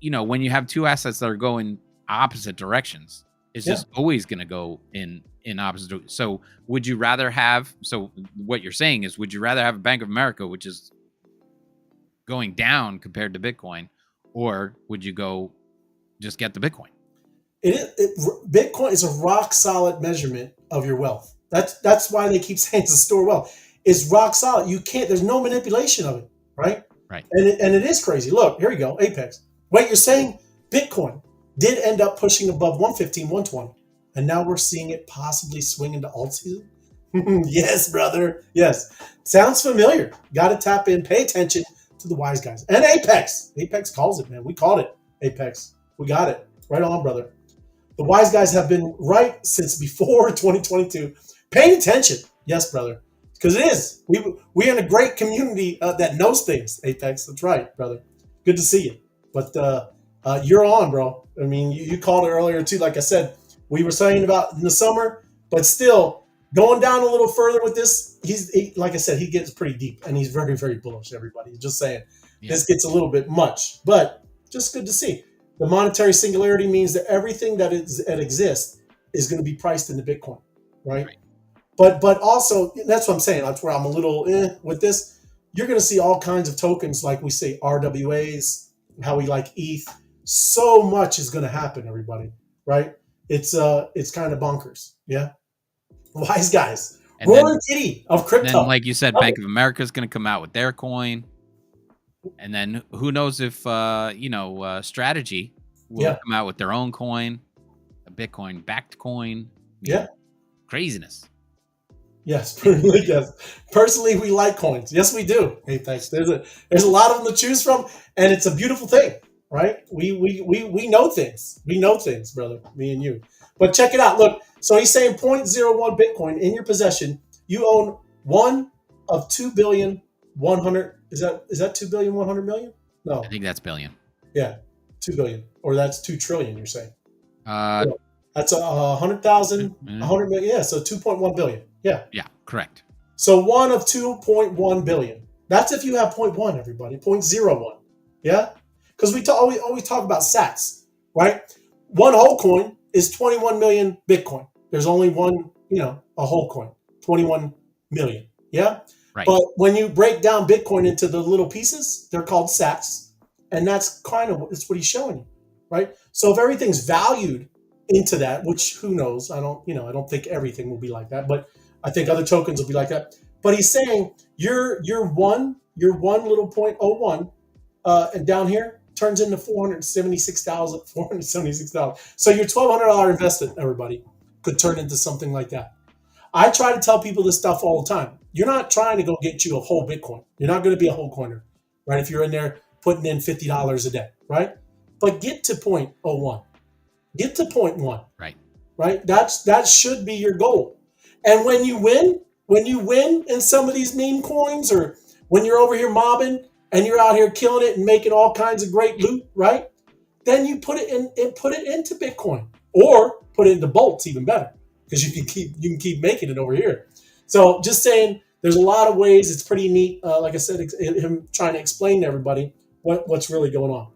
Speaker 3: when you have two assets that are going opposite directions, it's just always going to go in opposite. So would you rather have? So what you're saying is, would you rather have a Bank of America, which is going down compared to Bitcoin, or would you go just get the Bitcoin?
Speaker 2: Bitcoin is a rock solid measurement of your wealth. That's why they keep saying it's a store of wealth. It's rock solid. You can't. There's no manipulation of it, right?
Speaker 3: Right.
Speaker 2: And it is crazy. Look, here we go. Apex. Wait, you're saying Bitcoin did end up pushing above 115, 120, and now we're seeing it possibly swing into alt season? Yes, brother. Yes. Sounds familiar. Got to tap in. Pay attention to the wise guys. And Apex. Apex calls it, man. We called it. Apex. We got it. Right on, brother. The wise guys have been right since before 2022. Paying attention. Yes, brother. Because it is. We're in a great community that knows things, Apex. That's right, brother. Good to see you. But you're on, bro. I mean, you called it earlier, too. Like I said, we were saying about in the summer, but still going down a little further with this, like I said, he gets pretty deep, and he's very, very bullish, everybody. Just saying, this gets a little bit much, but just good to see. The monetary singularity means that everything that exists is going to be priced into Bitcoin, right? But also, that's what I'm saying. That's where I'm a little with this. You're going to see all kinds of tokens, like we say, RWAs, how we like ETH. So much is going to happen, everybody, right? It's kind of bonkers, yeah. Wise guys, roaring kitty of crypto.
Speaker 3: Then, like you said, Bank of America is going to come out with their coin, and then who knows if Strategy will come out with their own coin, a Bitcoin-backed coin. Craziness.
Speaker 2: Yes, yes. Personally, we like coins. Yes, we do. Hey, thanks. There's a lot of them to choose from, and it's a beautiful thing, right? We know things. We know things, brother. Me and you. But check it out. Look, so he's saying 0.01 Bitcoin in your possession. You own one of 2,100,000,000. Is that 2,100,000,000? No,
Speaker 3: I think that's billion.
Speaker 2: Yeah, 2 billion, or that's 2 trillion. You're saying? That's 100,000, 100 million. Yeah, so 2.1 billion. Yeah.
Speaker 3: Yeah, correct.
Speaker 2: So one of 2.1 billion. That's if you have 0.1, everybody, 0.01. Yeah? Because we always talk about sats, right? One whole coin is 21 million Bitcoin. There's only one, a whole coin, 21 million. Yeah?
Speaker 3: Right.
Speaker 2: But when you break down Bitcoin into the little pieces, they're called sats. And that's that's what he's showing you, right? So if everything's valued into that, which who knows? I don't think everything will be like that, but I think other tokens will be like that. But he's saying your one little 0.01 and down here turns into 476,000. So your $1,200 investment, everybody, could turn into something like that. I try to tell people this stuff all the time. You're not trying to go get you a whole Bitcoin. You're not going to be a whole coiner, right? If you're in there putting in $50 a day, right? But get to 0.01. Get to 0.1. Right? That should be your goal. And when you win in some of these meme coins, or when you're over here mobbing and you're out here killing it and making all kinds of great loot, right? Then you put it into Bitcoin, or put it into bolts, even better, because you can keep making it over here. So just saying, there's a lot of ways. It's pretty neat. Like I said, him trying to explain to everybody what's really going on.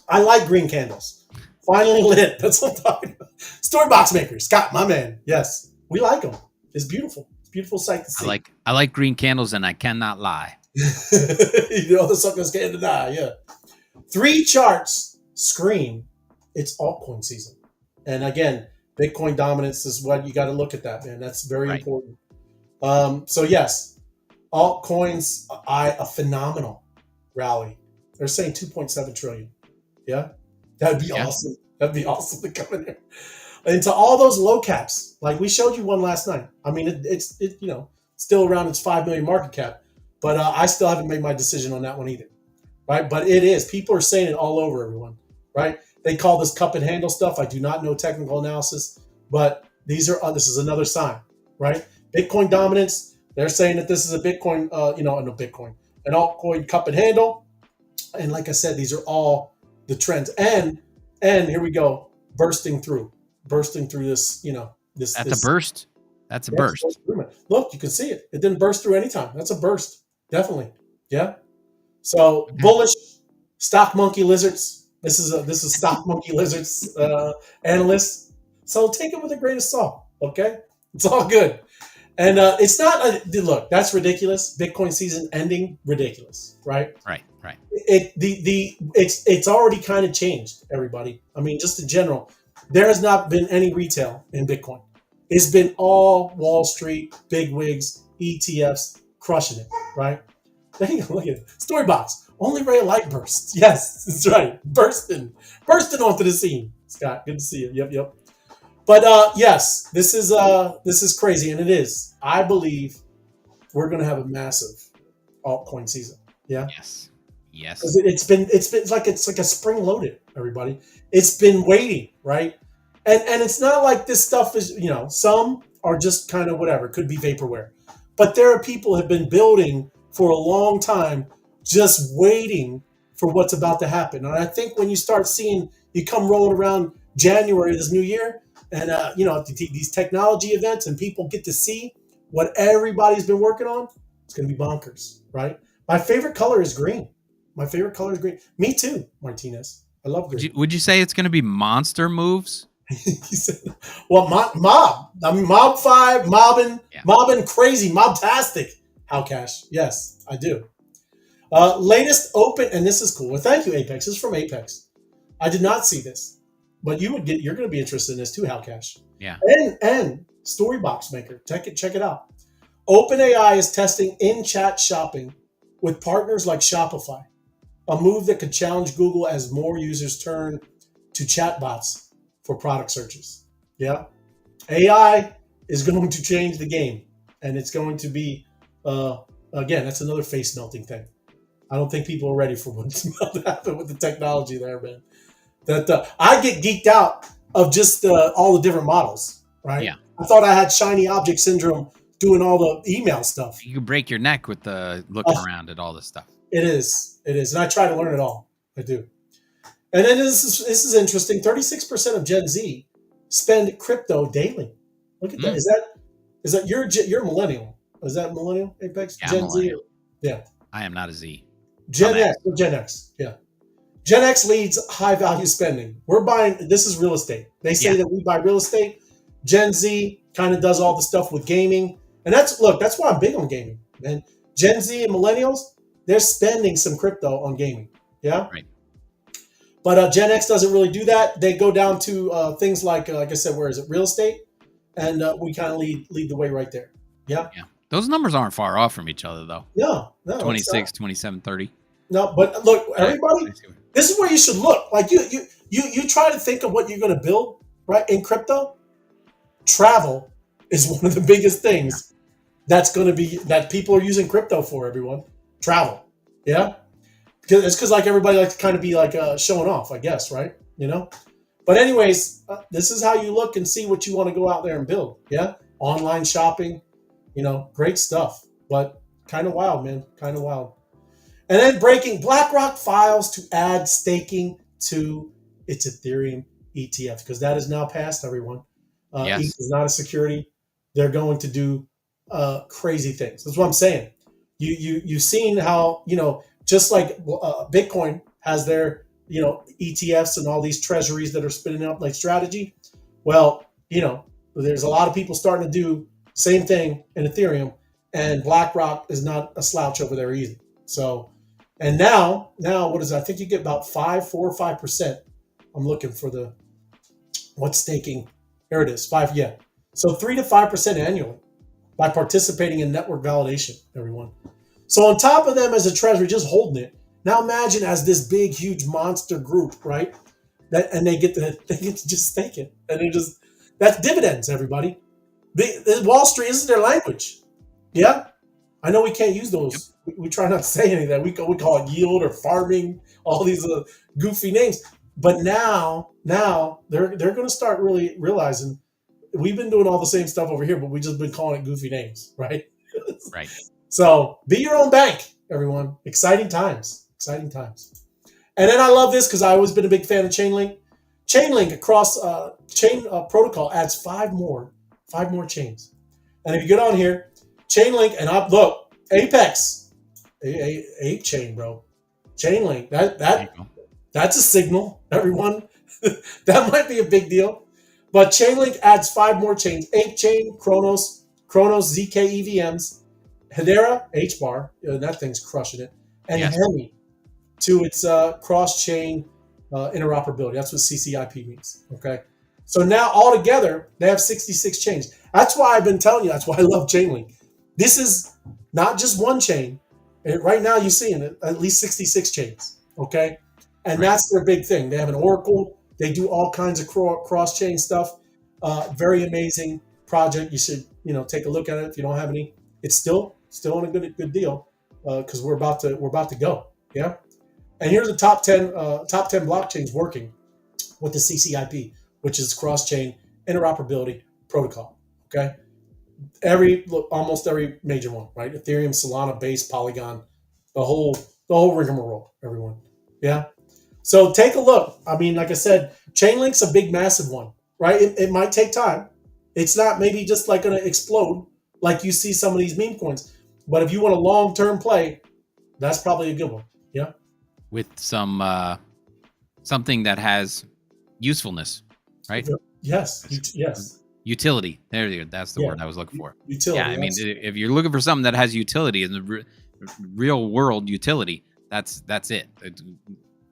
Speaker 2: I like green candles. Finally lit. That's what I'm talking about. Storybox maker, Scott, my man. Yes, we like them. It's beautiful. It's a beautiful sight to see.
Speaker 3: I like green candles, and I cannot lie.
Speaker 2: The suckers can't deny. Yeah. 3 charts scream it's altcoin season. And again, Bitcoin dominance is what you got to look at that, man. That's very important. So yes, altcoins, a phenomenal rally. They're saying 2.7 trillion. Yeah. That'd be awesome. That'd be awesome to come in there. And to all those low caps, like we showed you one last night. I mean, it's still around its 5 million market cap, but I still haven't made my decision on that one either, right? But it is. People are saying it all over, everyone, right? They call this cup and handle stuff. I do not know technical analysis, but this is another sign, right? Bitcoin dominance. They're saying that this is a Bitcoin, an altcoin cup and handle. And like I said, these are all the trends. And here we go, bursting through this, this.
Speaker 3: That's a burst. That's a burst.
Speaker 2: Look, you can see it. It didn't burst through any time. That's a burst. Definitely. Yeah. So bullish stock monkey lizards. This is stock monkey lizards analysts. So take it with a grain of salt. Okay. It's all good. And it's not look, that's ridiculous. Bitcoin season ending, ridiculous. Right.
Speaker 3: Right.
Speaker 2: It's already kind of changed, everybody. I mean, just in general, there has not been any retail in Bitcoin. It's been all Wall Street, big wigs, ETFs, crushing it, right? There you go, look at it. Storybox, only ray of light bursts. Yes, that's right. Bursting onto the scene. Scott, good to see you. Yep. But yes, this is crazy, and it is. I believe we're going to have a massive altcoin season. Yeah.
Speaker 3: Yes.
Speaker 2: It's like a spring loaded, everybody. It's been waiting, right? And it's not like this stuff is, some are just kind of whatever, could be vaporware. But there are people who have been building for a long time, just waiting for what's about to happen. And I think when you start seeing, you come rolling around January of this new year, and these technology events, and people get to see what everybody's been working on, it's going to be bonkers, right? My favorite color is green. Me too, Martinez. I love green.
Speaker 3: Would you say it's going to be monster moves?
Speaker 2: He said, well, mob. I mean, MOBFI, mobbing crazy, mobtastic. How cash? Yes, I do. Latest open, and this is cool. Well, thank you, Apex. This is from Apex. I did not see this, but you're going to be interested in this too, How Cash.
Speaker 3: Yeah.
Speaker 2: And Storybox Maker. Check it out. OpenAI is testing in-chat shopping with partners like Shopify, a move that could challenge Google as more users turn to chatbots for product searches. Yeah. AI is going to change the game, and it's going to be, again, that's another face melting thing. I don't think people are ready for what's about to happen with the technology there, man. That I get geeked out of just all the different models, right?
Speaker 3: Yeah.
Speaker 2: I thought I had shiny object syndrome doing all the email stuff.
Speaker 3: You could break your neck with the looking around at all this stuff. It
Speaker 2: is. And I try to learn it all. I do. And then this is interesting. 36% of Gen Z spend crypto daily. Look at that. Is that you're millennial? Is that millennial, Apex?
Speaker 3: Yeah,
Speaker 2: Gen
Speaker 3: millennial.
Speaker 2: Z? Yeah.
Speaker 3: I am not a Z.
Speaker 2: Gen X, yeah. Gen X leads high value spending. We're buying, this is real estate. They say that we buy real estate. Gen Z kind of does all the stuff with gaming. And that's why I'm big on gaming, man. Gen Z and millennials, they're spending some crypto on gaming. Yeah.
Speaker 3: Right.
Speaker 2: But Gen X doesn't really do that. They go down to things like I said, where is it? Real estate. And we kind of lead the way right there. Yeah.
Speaker 3: Yeah. Those numbers aren't far off from each other, though.
Speaker 2: No.
Speaker 3: 26, 27, 30.
Speaker 2: No, but look, everybody, this is where you should look. Like you try to think of what you're going to build, right? In crypto, travel is one of the biggest things that's going to be that people are using crypto for. Everyone, travel, yeah, because like everybody likes to kind of be like showing off, I guess, right? You know. But anyways, this is how you look and see what you want to go out there and build. Yeah, online shopping, great stuff, but kind of wild, man, kind of wild. And then breaking, BlackRock files to add staking to its Ethereum ETF because that is now passed, everyone.
Speaker 3: Yes.
Speaker 2: ETH is not a security. They're going to do crazy things. That's what I'm saying. You've seen how, just like Bitcoin has their, ETFs and all these treasuries that are spinning up like strategy. Well, there's a lot of people starting to do same thing in Ethereum, and BlackRock is not a slouch over there either. So, and now what is it? I think you get about 4 or 5%. I'm looking for what's staking. Here it is, 5. Yeah. So 3 to 5% annually by participating in network validation, everyone. So on top of them as a treasury, just holding it. Now imagine as this big, huge monster group, right? And they get to just stake it. And that's dividends, everybody. The Wall Street isn't their language. Yeah. I know we can't use those. We try not to say any of that. We call it yield or farming, all these goofy names. But now they're going to start really realizing we've been doing all the same stuff over here, but we just been calling it goofy names, right?
Speaker 3: Right.
Speaker 2: So be your own bank, everyone. Exciting times. And then I love this because I've always been a big fan of Chainlink. Chainlink across chain protocol adds 5 more chains. And if you get on here, Chainlink and look, Apex, Ape chain, bro. Chainlink, that's a signal, everyone. That might be a big deal. But Chainlink adds 5 more chains: Ape chain, Kronos, ZK EVMs, Hedera, HBAR, that thing's crushing it, and Hemi to its cross-chain interoperability. That's what CCIP means. Okay, so now altogether they have 66 chains. That's why I've been telling you. That's why I love Chainlink. This is not just one chain. Right now, you're seeing it, at least 66 chains. Okay, and that's their big thing. They have an Oracle. They do all kinds of cross-chain stuff. Very amazing project. You should take a look at it if you don't have any. It's still on a good deal because we're about to go. Yeah. And here's the top 10 blockchains working with the CCIP, which is cross-chain interoperability protocol. Okay. Almost every major one, right? Ethereum, Solana, Base, Polygon, the whole rigmarole, everyone. Yeah. So take a look. I mean, like I said, Chainlink's a big, massive one, right? It might take time. It's not maybe just like going to explode like you see some of these meme coins. But if you want a long-term play, that's probably a good one. Yeah.
Speaker 3: With some something that has usefulness, right?
Speaker 2: Yes.
Speaker 3: Utility. There you go. That's the word I was looking for.
Speaker 2: Utility.
Speaker 3: Yeah, I mean, if you're looking for something that has utility in the real world utility, that's it.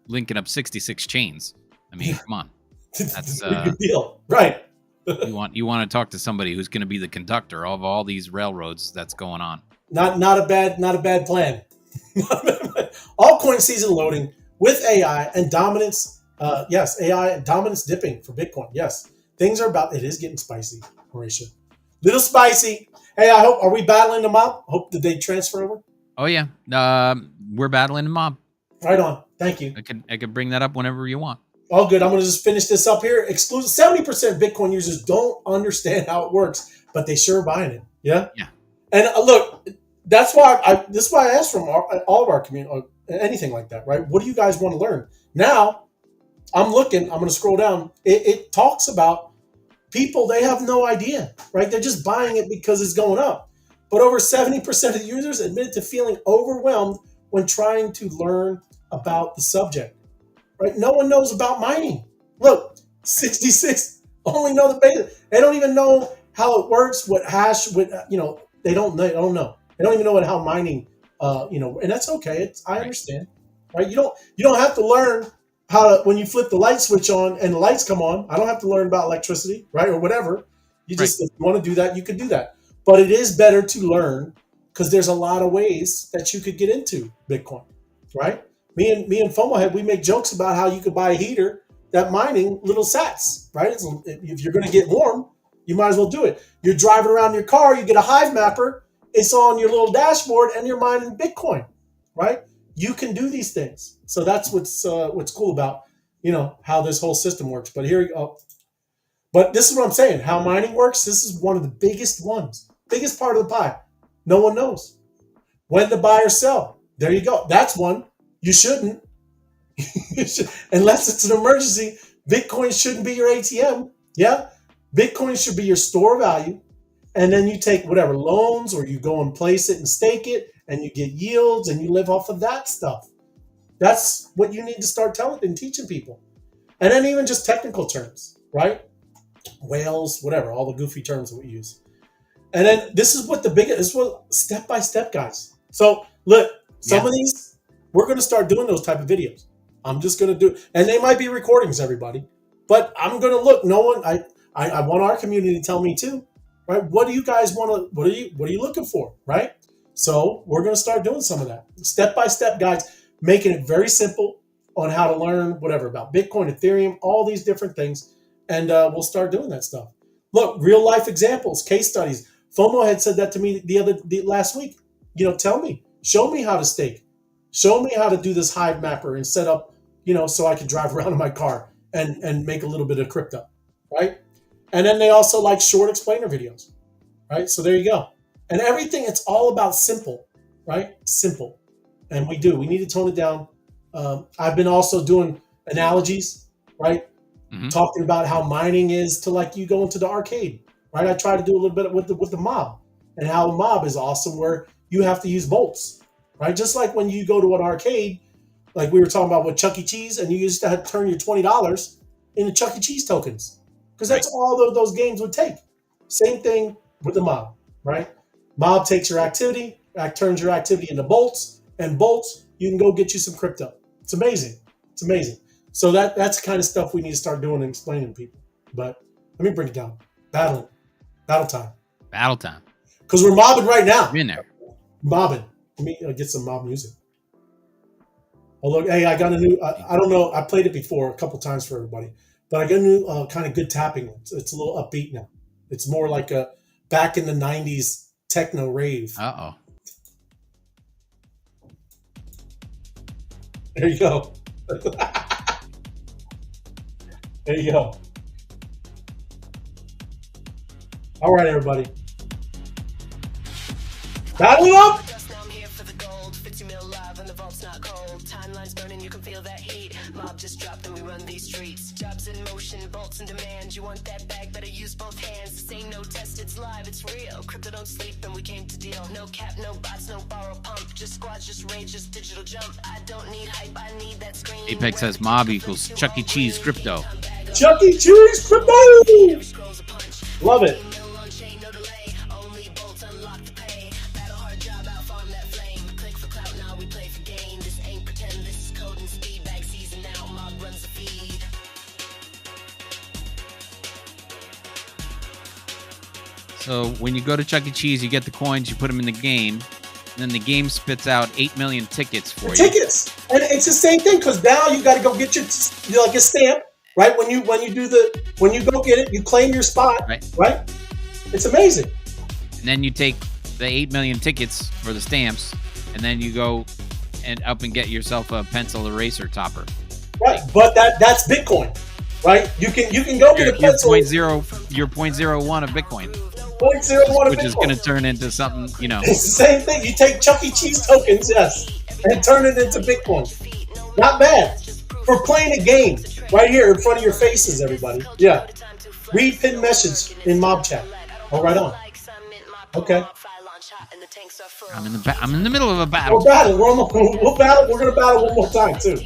Speaker 3: Linking up 66 chains. I mean, come on. That's
Speaker 2: a good deal. Right.
Speaker 3: you want to talk to somebody who's going to be the conductor of all these railroads that's going on.
Speaker 2: Not a bad plan. Altcoin season loading with AI and dominance. Yes, AI and dominance dipping for Bitcoin. Yes, things are it is getting spicy, Mauricio. Little spicy. Hey, are we battling the mob? Did they transfer over?
Speaker 3: Oh yeah, we're battling the mob.
Speaker 2: Right on. Thank you.
Speaker 3: I can bring that up whenever you want.
Speaker 2: All good. I'm going to just finish this up here. Exclusive. 70% Bitcoin users don't understand how it works, but they sure are buying it. Yeah.
Speaker 3: Yeah.
Speaker 2: And look, that's why this is why I asked from all of our community, anything like that, right? What do you guys want to learn? Now, I'm going to scroll down. It talks about people, they have no idea, right? They're just buying it because it's going up. But over 70% of the users admitted to feeling overwhelmed when trying to learn about the subject, right? No one knows about mining. Look, 66 only know the basics. They don't even know how it works, what hash, what, they don't know. They don't even know how mining, and that's okay. I understand, right? You don't have to learn how to, when you flip the light switch on and the lights come on, I don't have to learn about electricity, right? Or whatever. You just, if you want to do that, you could do that. But it is better to learn because there's a lot of ways that you could get into Bitcoin, right? Me and FOMO we make jokes about how you could buy a heater that mining little sats, right? If you're going to get warm, you might as well do it. You're driving around your car, you get a Hive mapper, it's on your little dashboard, and you're mining Bitcoin, right? You can do these things. So that's what's cool about, how this whole system works. But here you go. But this is what I'm saying. How mining works, this is one of the biggest ones. Biggest part of the pie. No one knows. When to buy or sell. There you go. That's one. You shouldn't. Unless it's an emergency, Bitcoin shouldn't be your ATM. Yeah? Bitcoin should be your store of value. And then you take whatever loans, or you go and place it and stake it, and you get yields, and you live off of that stuff. That's what you need to start telling and teaching people. And then even just technical terms, right? Whales, whatever, all the goofy terms that we use. And then this is what step by step, guys. So look, some of these, we're going to start doing those type of videos. I'm just going to do, and they might be recordings, everybody, but I'm going to look. No one, I want our community to tell me too, right? What do you guys want to, what are you looking for, right? So we're going to start doing some of that step by step, guys, making it very simple on how to learn whatever about Bitcoin, Ethereum, all these different things. And we'll start doing that stuff. Look, real life examples, case studies. FOMO had said that to me last week. Tell me, show me how to stake. Show me how to do this Hive mapper and set up, so I can drive around in my car and make a little bit of crypto, right? And then they also like short explainer videos, right? So there you go. And everything, it's all about simple, right? Simple. And we need to tone it down. I've been also doing analogies, right? Mm-hmm. Talking about how mining is to like you go into the arcade, right? I try to do a little bit with the mob, and how a mob is awesome where you have to use bolts, right? Just like when you go to an arcade, like we were talking about with Chuck E. Cheese, and you used to have to turn your $20 into Chuck E. Cheese tokens because that's all those games would take. Same thing with the mob, right? Mob takes your activity, turns your activity into bolts, and bolts, you can go get you some crypto. It's amazing. It's amazing. So that's the kind of stuff we need to start doing and explaining to people. But let me bring it down. Battle time. Battle time. Because we're mobbing right now.
Speaker 3: We're in there.
Speaker 2: Mobbing. Let me get some mob music. Oh, look. Hey, I got a new, I don't know. I played it before a couple times for everybody. But I got a new kind of good tapping one. It's a little upbeat now. It's more like a back in the 90s techno rave.
Speaker 3: Uh-oh.
Speaker 2: There you go. There you go. All right, everybody. Battle it up! Timeline's burning, you can feel that heat. Mob just dropped and we run these streets. Jobs in motion, bolts in demand. You want that bag, better use both hands. This ain't no test, it's live, it's real. Crypto don't sleep and we came to deal. No cap, no bots, no borrow pump. Just squads, just rage, just digital jump. I don't need hype, I need that screen.
Speaker 3: Apex says mob equals Chuck E. Cheese crypto.
Speaker 2: Chuck E. Cheese crypto! Love it.
Speaker 3: So when you go to Chuck E. Cheese, you get the coins, you put them in the game, and then the game spits out 8 million tickets for you.
Speaker 2: Tickets, and it's the same thing because now you got to go get your like a stamp, right? When you go get it, you claim your spot, right? It's amazing.
Speaker 3: And then you take the 8 million tickets for the stamps, and then you go and up and get yourself a pencil eraser topper.
Speaker 2: Right, but that's Bitcoin, right? You can go get a pencil.
Speaker 3: Your 0.01 of Bitcoin.
Speaker 2: 0.01
Speaker 3: which is going to turn into something,
Speaker 2: It's the same thing. You take Chuck E. Cheese tokens, yes, and turn it into Bitcoin. Not bad. For playing a game right here in front of your faces, everybody. Yeah. Read pin message in mob chat. Oh, right on. Okay.
Speaker 3: I'm in the middle of a battle.
Speaker 2: We'll battle. We'll battle. We're gonna battle one more time too.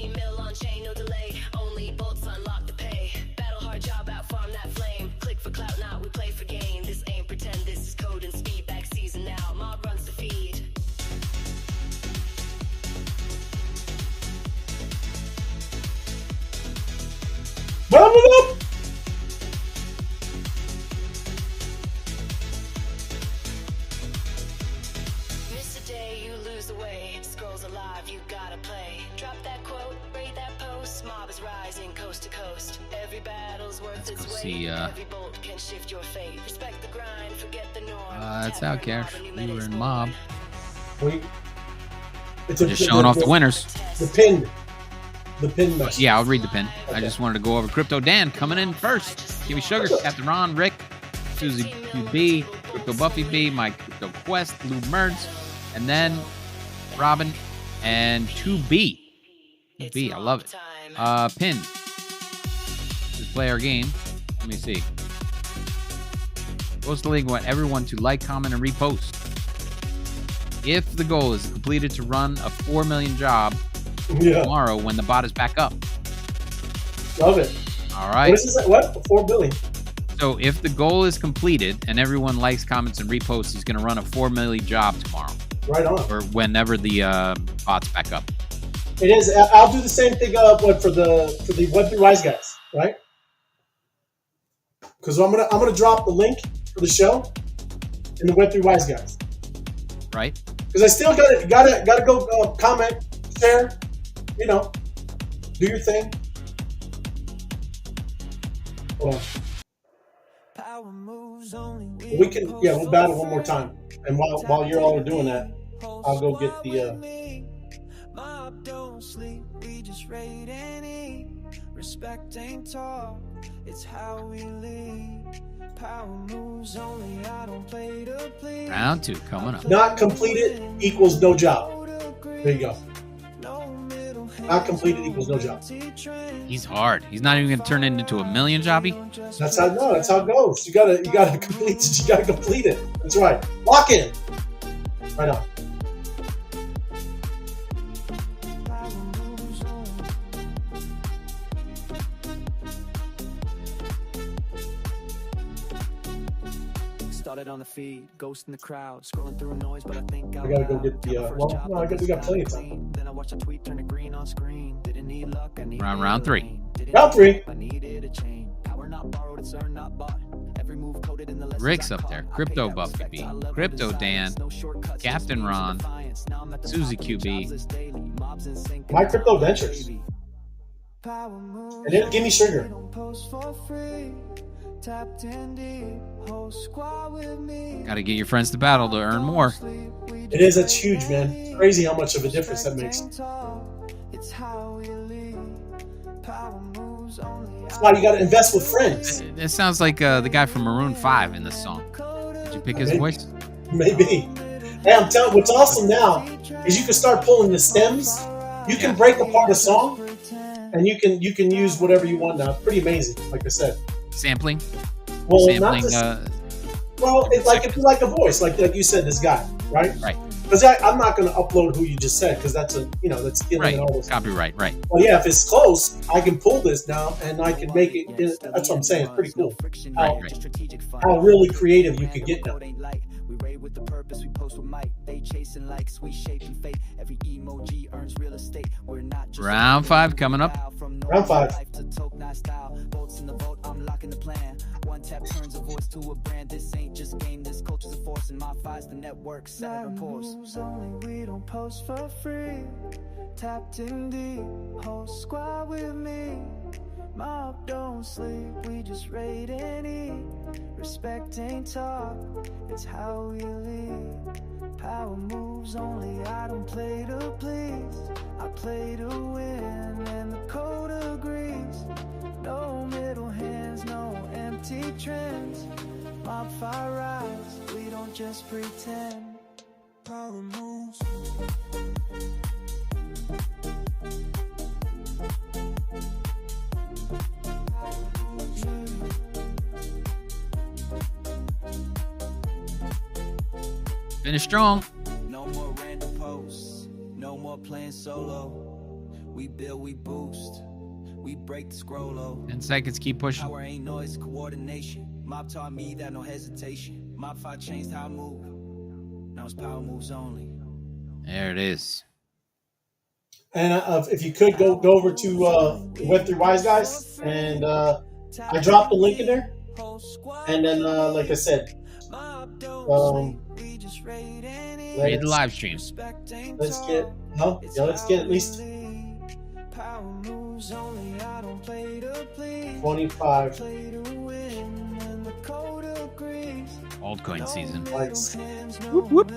Speaker 2: Up.
Speaker 1: Miss a day, you lose the way. Scrolls alive, you gotta play. Drop that quote, rate that post. Mob is rising coast to coast. Every battle's worth its weight.
Speaker 3: See,
Speaker 1: every bolt can shift your fate. Respect the grind, forget the norm.
Speaker 3: That's out, Cash. We were in Mob.
Speaker 2: It's
Speaker 3: just showing off the winners.
Speaker 2: The pin message.
Speaker 3: Yeah, I'll read the pin. Okay. I just wanted to go over Crypto Dan coming in first. Kiwi Sugar, Captain Ron, Rick, Susie QB, Crypto Buffy B, My Crypto Quest, Lou Merds, and then Robin and 2B. 2B, I love it. Pin. Let's play our game. Let me see. Post the link. Want everyone to like, comment, and repost. If the goal is completed to run a 4 million job tomorrow when the bot is back up.
Speaker 2: Love it.
Speaker 3: All right.
Speaker 2: What is this? What? 4 billion.
Speaker 3: So if the goal is completed and everyone likes, comments, and reposts, he's going to run a 4 million job tomorrow.
Speaker 2: Right on.
Speaker 3: Or whenever the bot's back up.
Speaker 2: It is. I'll do the same thing. For the Web3 Wise guys, right? Because I'm gonna drop the link for the show in the Web3 Wise guys.
Speaker 3: Right.
Speaker 2: Because I still gotta go comment, share, do your thing. Hold on. We can, we'll battle one more time. And while you're all doing that, I'll go get the.
Speaker 5: Mob don't sleep, we just raid and eat. Respect ain't talk, it's how we lead. Power moves only, I don't play to please.
Speaker 3: Round 2 coming up.
Speaker 2: Not completed equals no job. There you go. Not completed equals no job.
Speaker 3: He's hard. He's not even going to turn it into a million jobby.
Speaker 2: That's how it goes. You gotta complete it. You gotta complete it. That's right. Lock in. Right on.
Speaker 5: Started on the feed, ghost in the crowd, scrolling through noise, but I think
Speaker 2: I gotta go get the. We got plenty of time.
Speaker 5: Then I watched a tweet turn to green on screen. Didn't need luck, I needed
Speaker 3: round 3.
Speaker 2: Round 3.
Speaker 5: I needed a chain. Power not borrowed, it's earned, not bought. Every move coded in the lessons
Speaker 3: Rick's
Speaker 5: I
Speaker 3: up
Speaker 5: caught.
Speaker 3: there. Crypto Buffy B, Crypto Dan, Captain Ron, Susie QB,
Speaker 2: My Crypto Ventures, and then Gimme Sugar.
Speaker 3: Got to get your friends to battle to earn more.
Speaker 2: It is. That's huge, man. It's crazy how much of a difference that makes. That's why you got to invest with friends.
Speaker 3: It sounds like the guy from Maroon 5 in this song. Did you pick his voice?
Speaker 2: Maybe. Hey, I'm telling you, what's awesome now is you can start pulling the stems. You can break apart a song, and you can use whatever you want now. It's pretty amazing, like I said.
Speaker 3: Sampling?
Speaker 2: Well,
Speaker 3: Sampling,
Speaker 2: not just, it's like if you like a voice, like you said, this guy, right?
Speaker 3: Right.
Speaker 2: Because I'm not going to upload who you just said, because that's that's stealing
Speaker 3: right.
Speaker 2: and all this.
Speaker 3: Copyright, right.
Speaker 2: Well, yeah, if it's close, I can pull this now and I can make it. That's what I'm saying. It's pretty cool. How really creative you could get now.
Speaker 5: We raid with the purpose, we post with might. They chasing likes, we shaping fate. Every emoji earns real estate. We're not just
Speaker 3: round 5 coming up.
Speaker 2: Round 5.
Speaker 5: Bolts in the boat, I'm locking the plan. One tap turns a voice to a brand. This ain't just game, this culture's a force. And my five's the network, 7 posts. Only we don't post for free. Tapped in deep, whole squad with me. Mob don't sleep, we just raid and eat. Respect ain't talk, it's how we lead. Power moves only, I don't play to please. I play to win, and the code agrees. No middle hands, no empty trends. MOBFI rise, we don't just pretend. Power moves.
Speaker 3: Finish strong.
Speaker 5: No more random posts, no more playing solo. We build, we boost, we break the scrollo.
Speaker 3: 10 seconds, keep pushing.
Speaker 5: Power ain't noise, coordination. Mob taught me that no hesitation. MOBFI changed how I move. Now it's power moves only.
Speaker 3: There it is.
Speaker 2: And if you could go over to Web3 Wise Guys, and I dropped the link in there. And then, like I said,
Speaker 3: Read the live stream.
Speaker 2: let's get at least 25
Speaker 3: Altcoin season.
Speaker 2: likes.
Speaker 3: Whoop, whoop.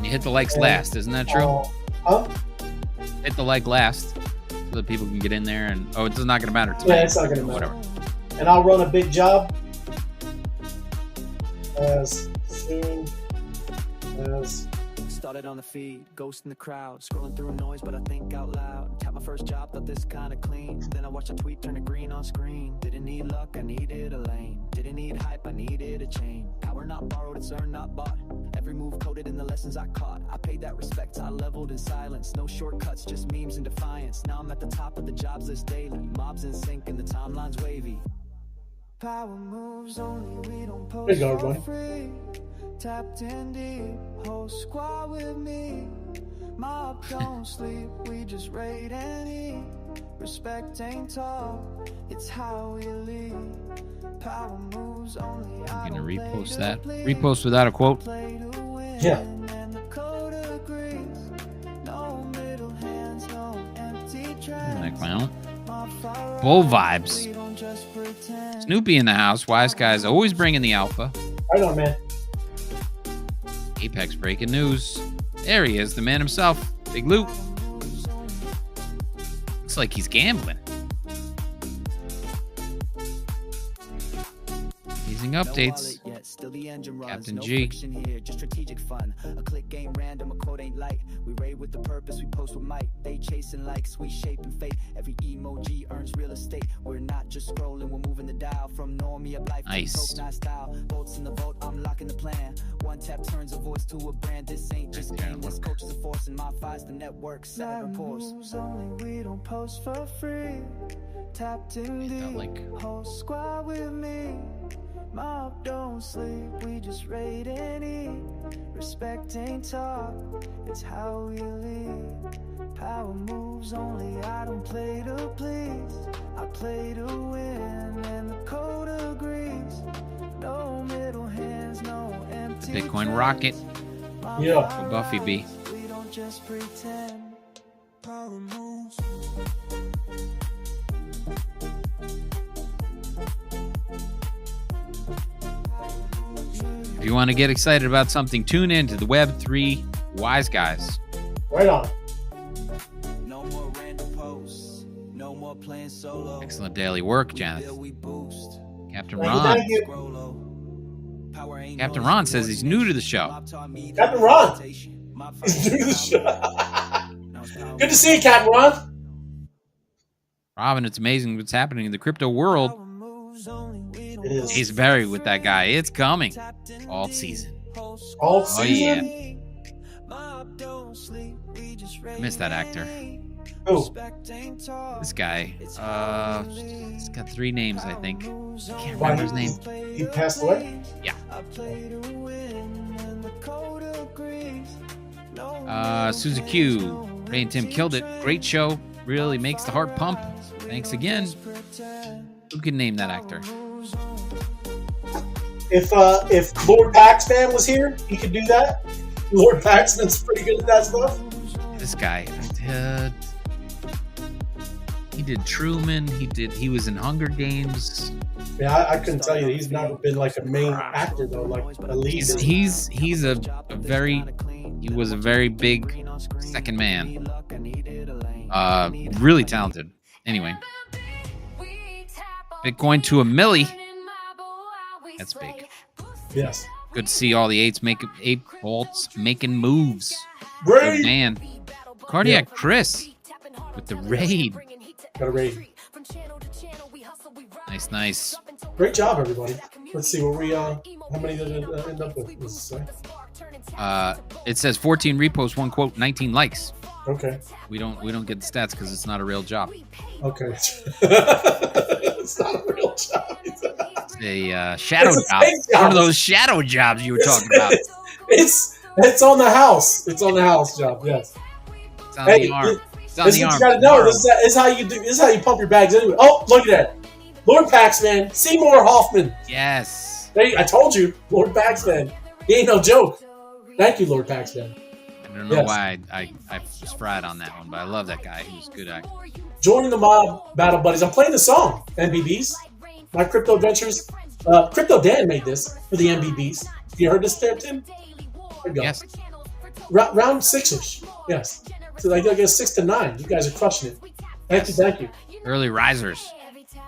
Speaker 3: You hit the likes last, isn't that true?
Speaker 2: Huh?
Speaker 3: Hit the like last so that people can get in there and it's not going to matter to me.
Speaker 2: Yeah, it's not going to matter.
Speaker 3: Whatever.
Speaker 2: And I'll run a big job as soon as.
Speaker 5: Started on the feed, ghosting the crowd, scrolling through noise, but I think out loud. Tap my first job, thought this kinda clean. Then I watched a tweet turn to green on screen. Didn't need luck, I needed a lane. Didn't need hype, I needed a chain. Power not borrowed, it's earned, not bought. Every move coded in the lessons I caught. I paid that respect, I leveled in silence. No shortcuts, just memes and defiance. Now I'm at the top of the jobs list daily. Mobs in sync and the timeline's wavy. Power moves only, we don't post.
Speaker 2: There you go, everybody.
Speaker 5: Free. Tapped in deep, whole squad with me. Mob don't sleep, we just raid and eat. Respect ain't talk, it's how we lead. Power moves only.
Speaker 3: I'm going to repost that. Repost without a quote.
Speaker 2: Yeah.
Speaker 3: Like my own. Bull vibes. Snoopy in the house. Wise guys always bringing the alpha.
Speaker 2: Right on, man.
Speaker 3: Apex breaking news. There he is, the man himself. Big Luke. Looks like he's gambling. Teasing updates. Captain G.
Speaker 5: Just strategic fun. A click game random, a quote ain't light. We raid with the purpose, we post with might. They chasing likes, we shaping fate. Every emoji earns real estate. We're not just scrolling, we're moving the dial from normie of life
Speaker 3: nice.
Speaker 5: to tokenized style. Bolts in the vote, I'm locking the plan. One tap turns a voice to a brand. This ain't just game, this coach is a force, and MOBFI's the network. Seven pours. Only we don't post for free. Tapped in deep, whole squad with me. Mob don't sleep, we just raid and eat. Respect ain't talk, it's how we lead. Power moves only, I don't play to please. I play to win, and the code agrees. No middle hands, no empty.
Speaker 3: The Bitcoin rocket.
Speaker 2: Yeah.
Speaker 3: Buffy B.
Speaker 5: We don't just pretend. Power moves.
Speaker 3: If you want to get excited about something, tune in to the Web3 Wise Guys.
Speaker 2: Right on.
Speaker 5: No more random posts, no more playing solo.
Speaker 3: Excellent daily work, Janet. Captain
Speaker 2: Thank
Speaker 3: Ron.
Speaker 2: you.
Speaker 3: Captain Ron says he's new to the show.
Speaker 2: Captain Ron. He's new to the show. Good to see you, Captain Ron.
Speaker 3: Robin, it's amazing what's happening in the crypto world.
Speaker 2: It is.
Speaker 3: He's buried with that guy. It's coming. All season.
Speaker 2: All
Speaker 3: Oh,
Speaker 2: season?
Speaker 3: yeah. I miss that actor.
Speaker 2: Oh.
Speaker 3: This guy. He's got 3 names, I think. I can't remember his name.
Speaker 2: He passed away?
Speaker 3: Yeah. Suzy Q. Ray and Tim killed it. Great show. Really makes the heart pump. Thanks again. Who can name that actor?
Speaker 2: If Lord Paxman was here, he could do that. Lord Paxman's pretty good at that stuff.
Speaker 3: This guy. He did Truman. He was in Hunger Games.
Speaker 2: Yeah, I couldn't tell you. He's never been like a main actor though, like a lead.
Speaker 3: He was a very big second man. Really talented. Anyway, Bitcoin to $1 million. That's big.
Speaker 2: Yes.
Speaker 3: Good to see all the ape vaults making moves.
Speaker 2: Raid.
Speaker 3: Good man. Cardiac Chris with the raid.
Speaker 2: Got a raid.
Speaker 3: Nice, nice.
Speaker 2: Great job, everybody. Let's see what we how many did it end up with?
Speaker 3: It says 14 reposts, 1 quote, 19 likes.
Speaker 2: Okay.
Speaker 3: We don't get the stats because it's not a real job.
Speaker 2: Okay. It's not a real job.
Speaker 3: It's a shadow
Speaker 2: It's a
Speaker 3: job.
Speaker 2: fake job.
Speaker 3: One of those shadow jobs you were talking about.
Speaker 2: It's on the house. It's on the house job. Yes.
Speaker 3: It's on the arm. It's on
Speaker 2: This
Speaker 3: the
Speaker 2: is what
Speaker 3: arm.
Speaker 2: you gotta know. This is how you do. This is how you pump your bags anyway. Oh, look at that, Lord Paxman, Seymour Hoffman.
Speaker 3: Yes.
Speaker 2: I told you, Lord Paxman. He ain't no joke. Thank you, Lord Paxman.
Speaker 3: I don't know why I was fried on that one, but I love that guy. He's a good actor.
Speaker 2: Joining the mob, battle buddies. I'm playing the song, MBBs. My crypto adventures. Crypto Dan made this for the MBBs. You heard this there, Tim? There you go.
Speaker 3: Yes.
Speaker 2: Round 6-ish. Yes. So I guess 6 to 9. You guys are crushing it. Thank you.
Speaker 3: Early risers.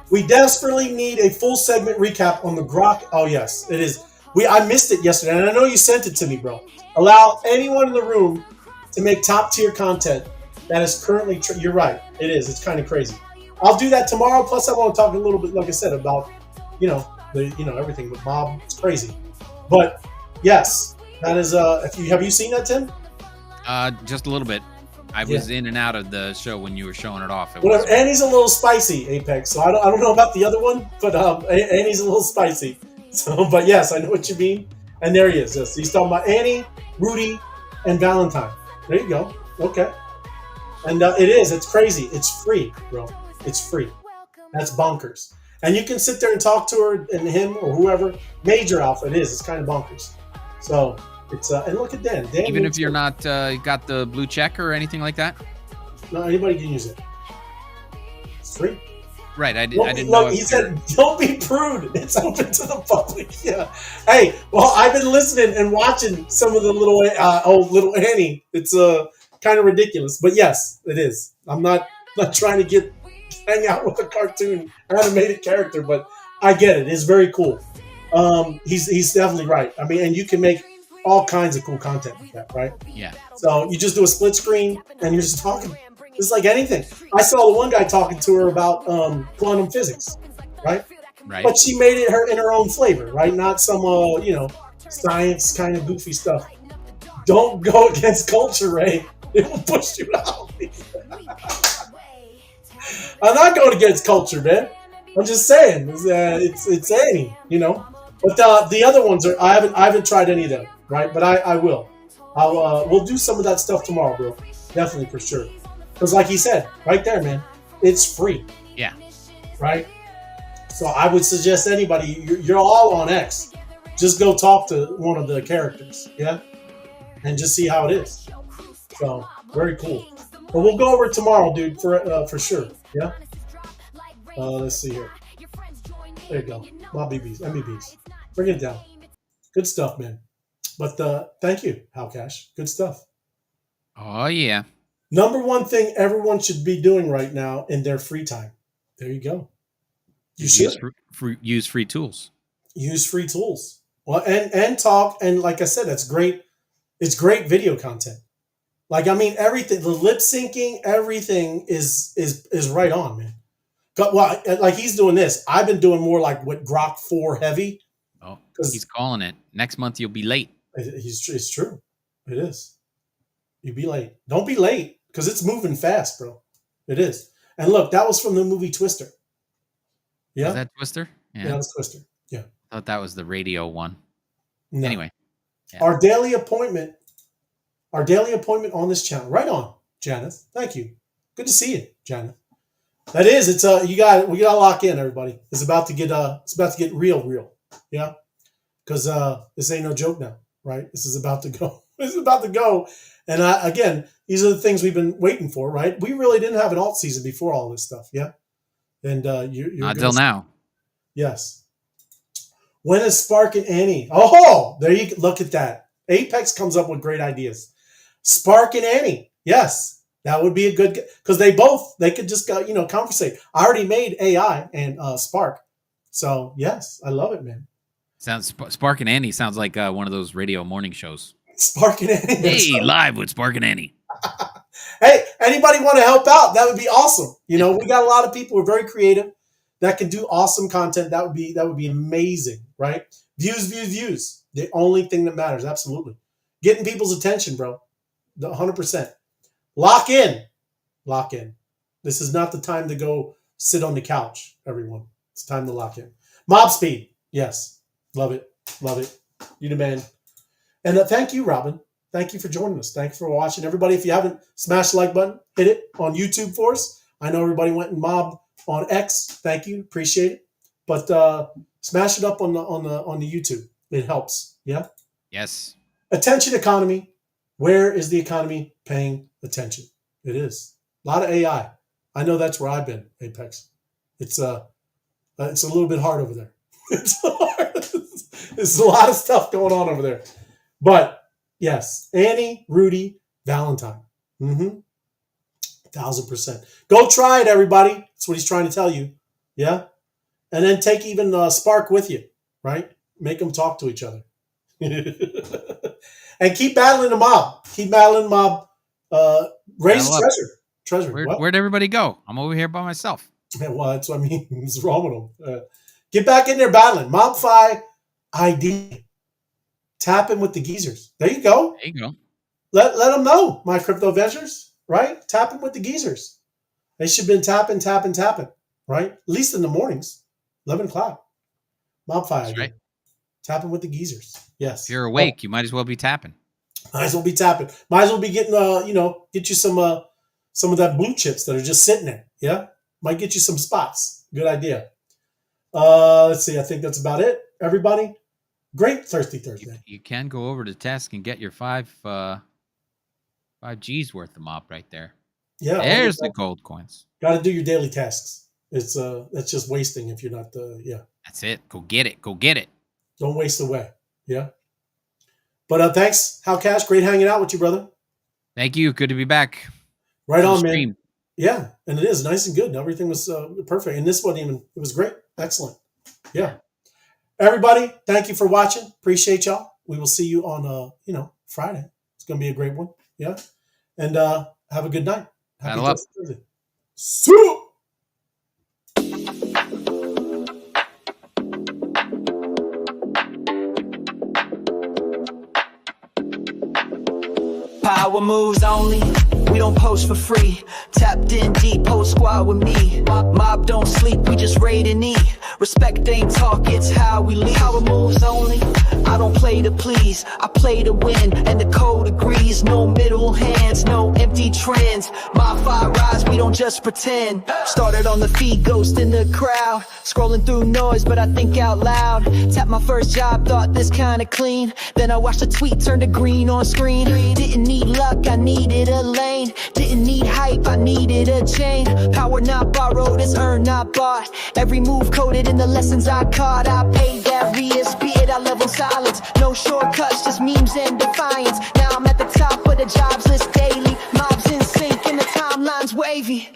Speaker 2: We desperately need a full segment recap on the Grok. Oh yes, it is. I missed it yesterday, and I know you sent it to me, bro. Allow anyone in the room to make top tier content that is currently. You're right. It is. It's kind of crazy. I'll do that tomorrow. Plus, I want to talk a little bit, like I said, about everything with Mob. It's crazy, but yes, that is. Have you seen that, Tim?
Speaker 3: Just a little bit. I was in and out of the show when you were showing it off.
Speaker 2: Whatever. Annie's a little spicy, Apex. So I don't know about the other one, but Annie's a little spicy. So, but yes, I know what you mean. And there he is. Yes, he's talking about Annie, Rudy, and Valentine. There you go. Okay. And it is. It's crazy. It's free, bro. It's free. That's bonkers. And you can sit there and talk to her and him or whoever. Major alpha. It is. It's kind of bonkers. So it's and look at Dan.
Speaker 3: Even if you're not got the blue check or anything like that.
Speaker 2: No, anybody can use it. It's free.
Speaker 3: Right, I didn't know.
Speaker 2: He said, "Don't be prude. It's open to the public." Yeah. Hey, well, I've been listening and watching some of the little Annie. It's kind of ridiculous, but yes, it is. I'm not trying to hang out with a cartoon animated character, but I get it. It's very cool. He's definitely right. I mean, and you can make all kinds of cool content with that, right?
Speaker 3: Yeah.
Speaker 2: So you just do a split screen and you're just talking. It's like anything. I saw the one guy talking to her about quantum physics, right?
Speaker 3: Right.
Speaker 2: But she made it in her own flavor, right? Not some science kind of goofy stuff. Don't go against culture, Ray. It will push you out. I'm not going against culture, man. I'm just saying it's Annie, But the other ones are I haven't tried any of them, right? But I will. We'll do some of that stuff tomorrow, bro. Definitely for sure. Because like he said, right there, man, it's free.
Speaker 3: Yeah.
Speaker 2: Right? So I would suggest anybody, you're all on X. Just go talk to one of the characters, yeah? And just see how it is. So, very cool. But we'll go over it tomorrow, dude, for sure, yeah? Let's see here. There you go. MBBs. Bring it down. Good stuff, man. But thank you, Halcash. Good stuff.
Speaker 3: Oh, yeah.
Speaker 2: Number one thing everyone should be doing right now in their free time. There you go. You should
Speaker 3: use free tools.
Speaker 2: Use free tools. Well, and talk, and like I said, that's great. It's great video content. Like, I mean, everything, the lip syncing, everything is right on, man. Well, like he's doing this. I've been doing more like what Grok 4 heavy.
Speaker 3: Oh, he's calling it. Next month you'll be late.
Speaker 2: It's true. It is. You be late. Don't be late because it's moving fast, bro. It is. And look, that was from the movie Twister. Yeah.
Speaker 3: Is that Twister?
Speaker 2: Yeah, that was Twister. Yeah.
Speaker 3: I thought that was the radio one.
Speaker 2: No.
Speaker 3: Anyway.
Speaker 2: Yeah. Our daily appointment on this channel. Right on, Janice. Thank you. Good to see you, Janice. That is, we gotta lock in, everybody. It's about to get real. Yeah. Because this ain't no joke now, right? This is about to go. This is about to go. And again, these are the things we've been waiting for, right? We really didn't have an alt season before all this stuff, yeah? And you're
Speaker 3: not till now.
Speaker 2: Yes. When is Spark and Annie? Oh, there you look at that. Apex comes up with great ideas. Spark and Annie. Yes. That would be a good, because they could just go, conversate. I already made AI and Spark. So yes, I love it, man.
Speaker 3: Spark and Annie sounds like one of those radio morning shows.
Speaker 2: Spark and Annie.
Speaker 3: Hey, live with Spark and Annie.
Speaker 2: Hey, anybody want to help out? That would be awesome. We got a lot of people who are very creative. that can do awesome content, that would be amazing, right? Views. The only thing that matters, absolutely. Getting people's attention, bro. 100%. Lock in. This is not the time to go sit on the couch, everyone. It's time to lock in. Mob speed. Yes. Love it. You the man. And thank you, Robin. Thank you for joining us. Thank you for watching. Everybody, if you haven't smashed the like button, hit it on YouTube for us. I know everybody went and mobbed on X. Thank you. Appreciate it. But smash it up on the YouTube. It helps. Yeah?
Speaker 3: Yes.
Speaker 2: Attention economy. Where is the economy paying attention? It is. A lot of AI. I know that's where I've been, Apex. It's a little bit hard over there. It's hard. There's a lot of stuff going on over there. But yes, Annie, Rudy, Valentine. 1000%. Go try it, everybody. That's what he's trying to tell you. Yeah? And then take even Spark with you, right? Make them talk to each other. And keep battling the mob. Raise treasure.
Speaker 3: Where'd everybody go? I'm over here by myself.
Speaker 2: Yeah, well, that's what I mean. What's wrong with them? Get back in there battling. MOBFI ID. Tapping with the geezers. There you go. Let them know, my crypto ventures, right? Tapping with the geezers. They should have been tapping, right? At least in the mornings, 11 o'clock. MOBFI ID. Right. Tapping with the geezers. Yes.
Speaker 3: If you're awake, you might as well be tapping.
Speaker 2: Might as well be tapping. Might as well be getting, get you some of that blue chips that are just sitting there. Yeah. Might get you some spots. Good idea. Let's see. I think that's about it. Everybody. Great Thirsty Thursday.
Speaker 3: You can go over to Test and get your 5 G's worth of MOB right there.
Speaker 2: Yeah.
Speaker 3: There's the gold coins.
Speaker 2: Got to do your daily tasks. It's that's just wasting if you're not yeah.
Speaker 3: That's it. Go get it.
Speaker 2: Don't waste away. Yeah. But thanks, How Cash. Great hanging out with you, brother.
Speaker 3: Thank you. Good to be back.
Speaker 2: Right on, man. Yeah, and it is nice and good. Everything was perfect. And this wasn't even, it was great. Excellent. Yeah. Everybody, thank you for watching. Appreciate y'all. We will see you on Friday. It's gonna be a great one. Yeah. And have a good night. Happy Thursday. See.
Speaker 5: Power moves only, we don't post for free. Tapped in deep, whole squad with me. Mob don't sleep, we just raid and eat. Respect ain't talk, it's how we lead. Power moves only, I don't play to please, I play to win, and the code agrees. No middle hands, no empty trends. MOBFI rise, we don't just pretend. Started on the feed, ghost in the crowd. Scrolling through noise, but I think out loud. Tap my first job, thought this kinda clean. Then I watched a tweet turn to green on screen. Didn't need luck, I needed a lane. Didn't need hype, I needed a chain. Power not borrowed, it's earned, not bought. Every move coded in the lessons I caught. I paid that Rias, be it I level silence. No shortcuts, just memes and defiance. Now I'm at the top of the jobs list daily. Mobs in sync and the timeline's wavy.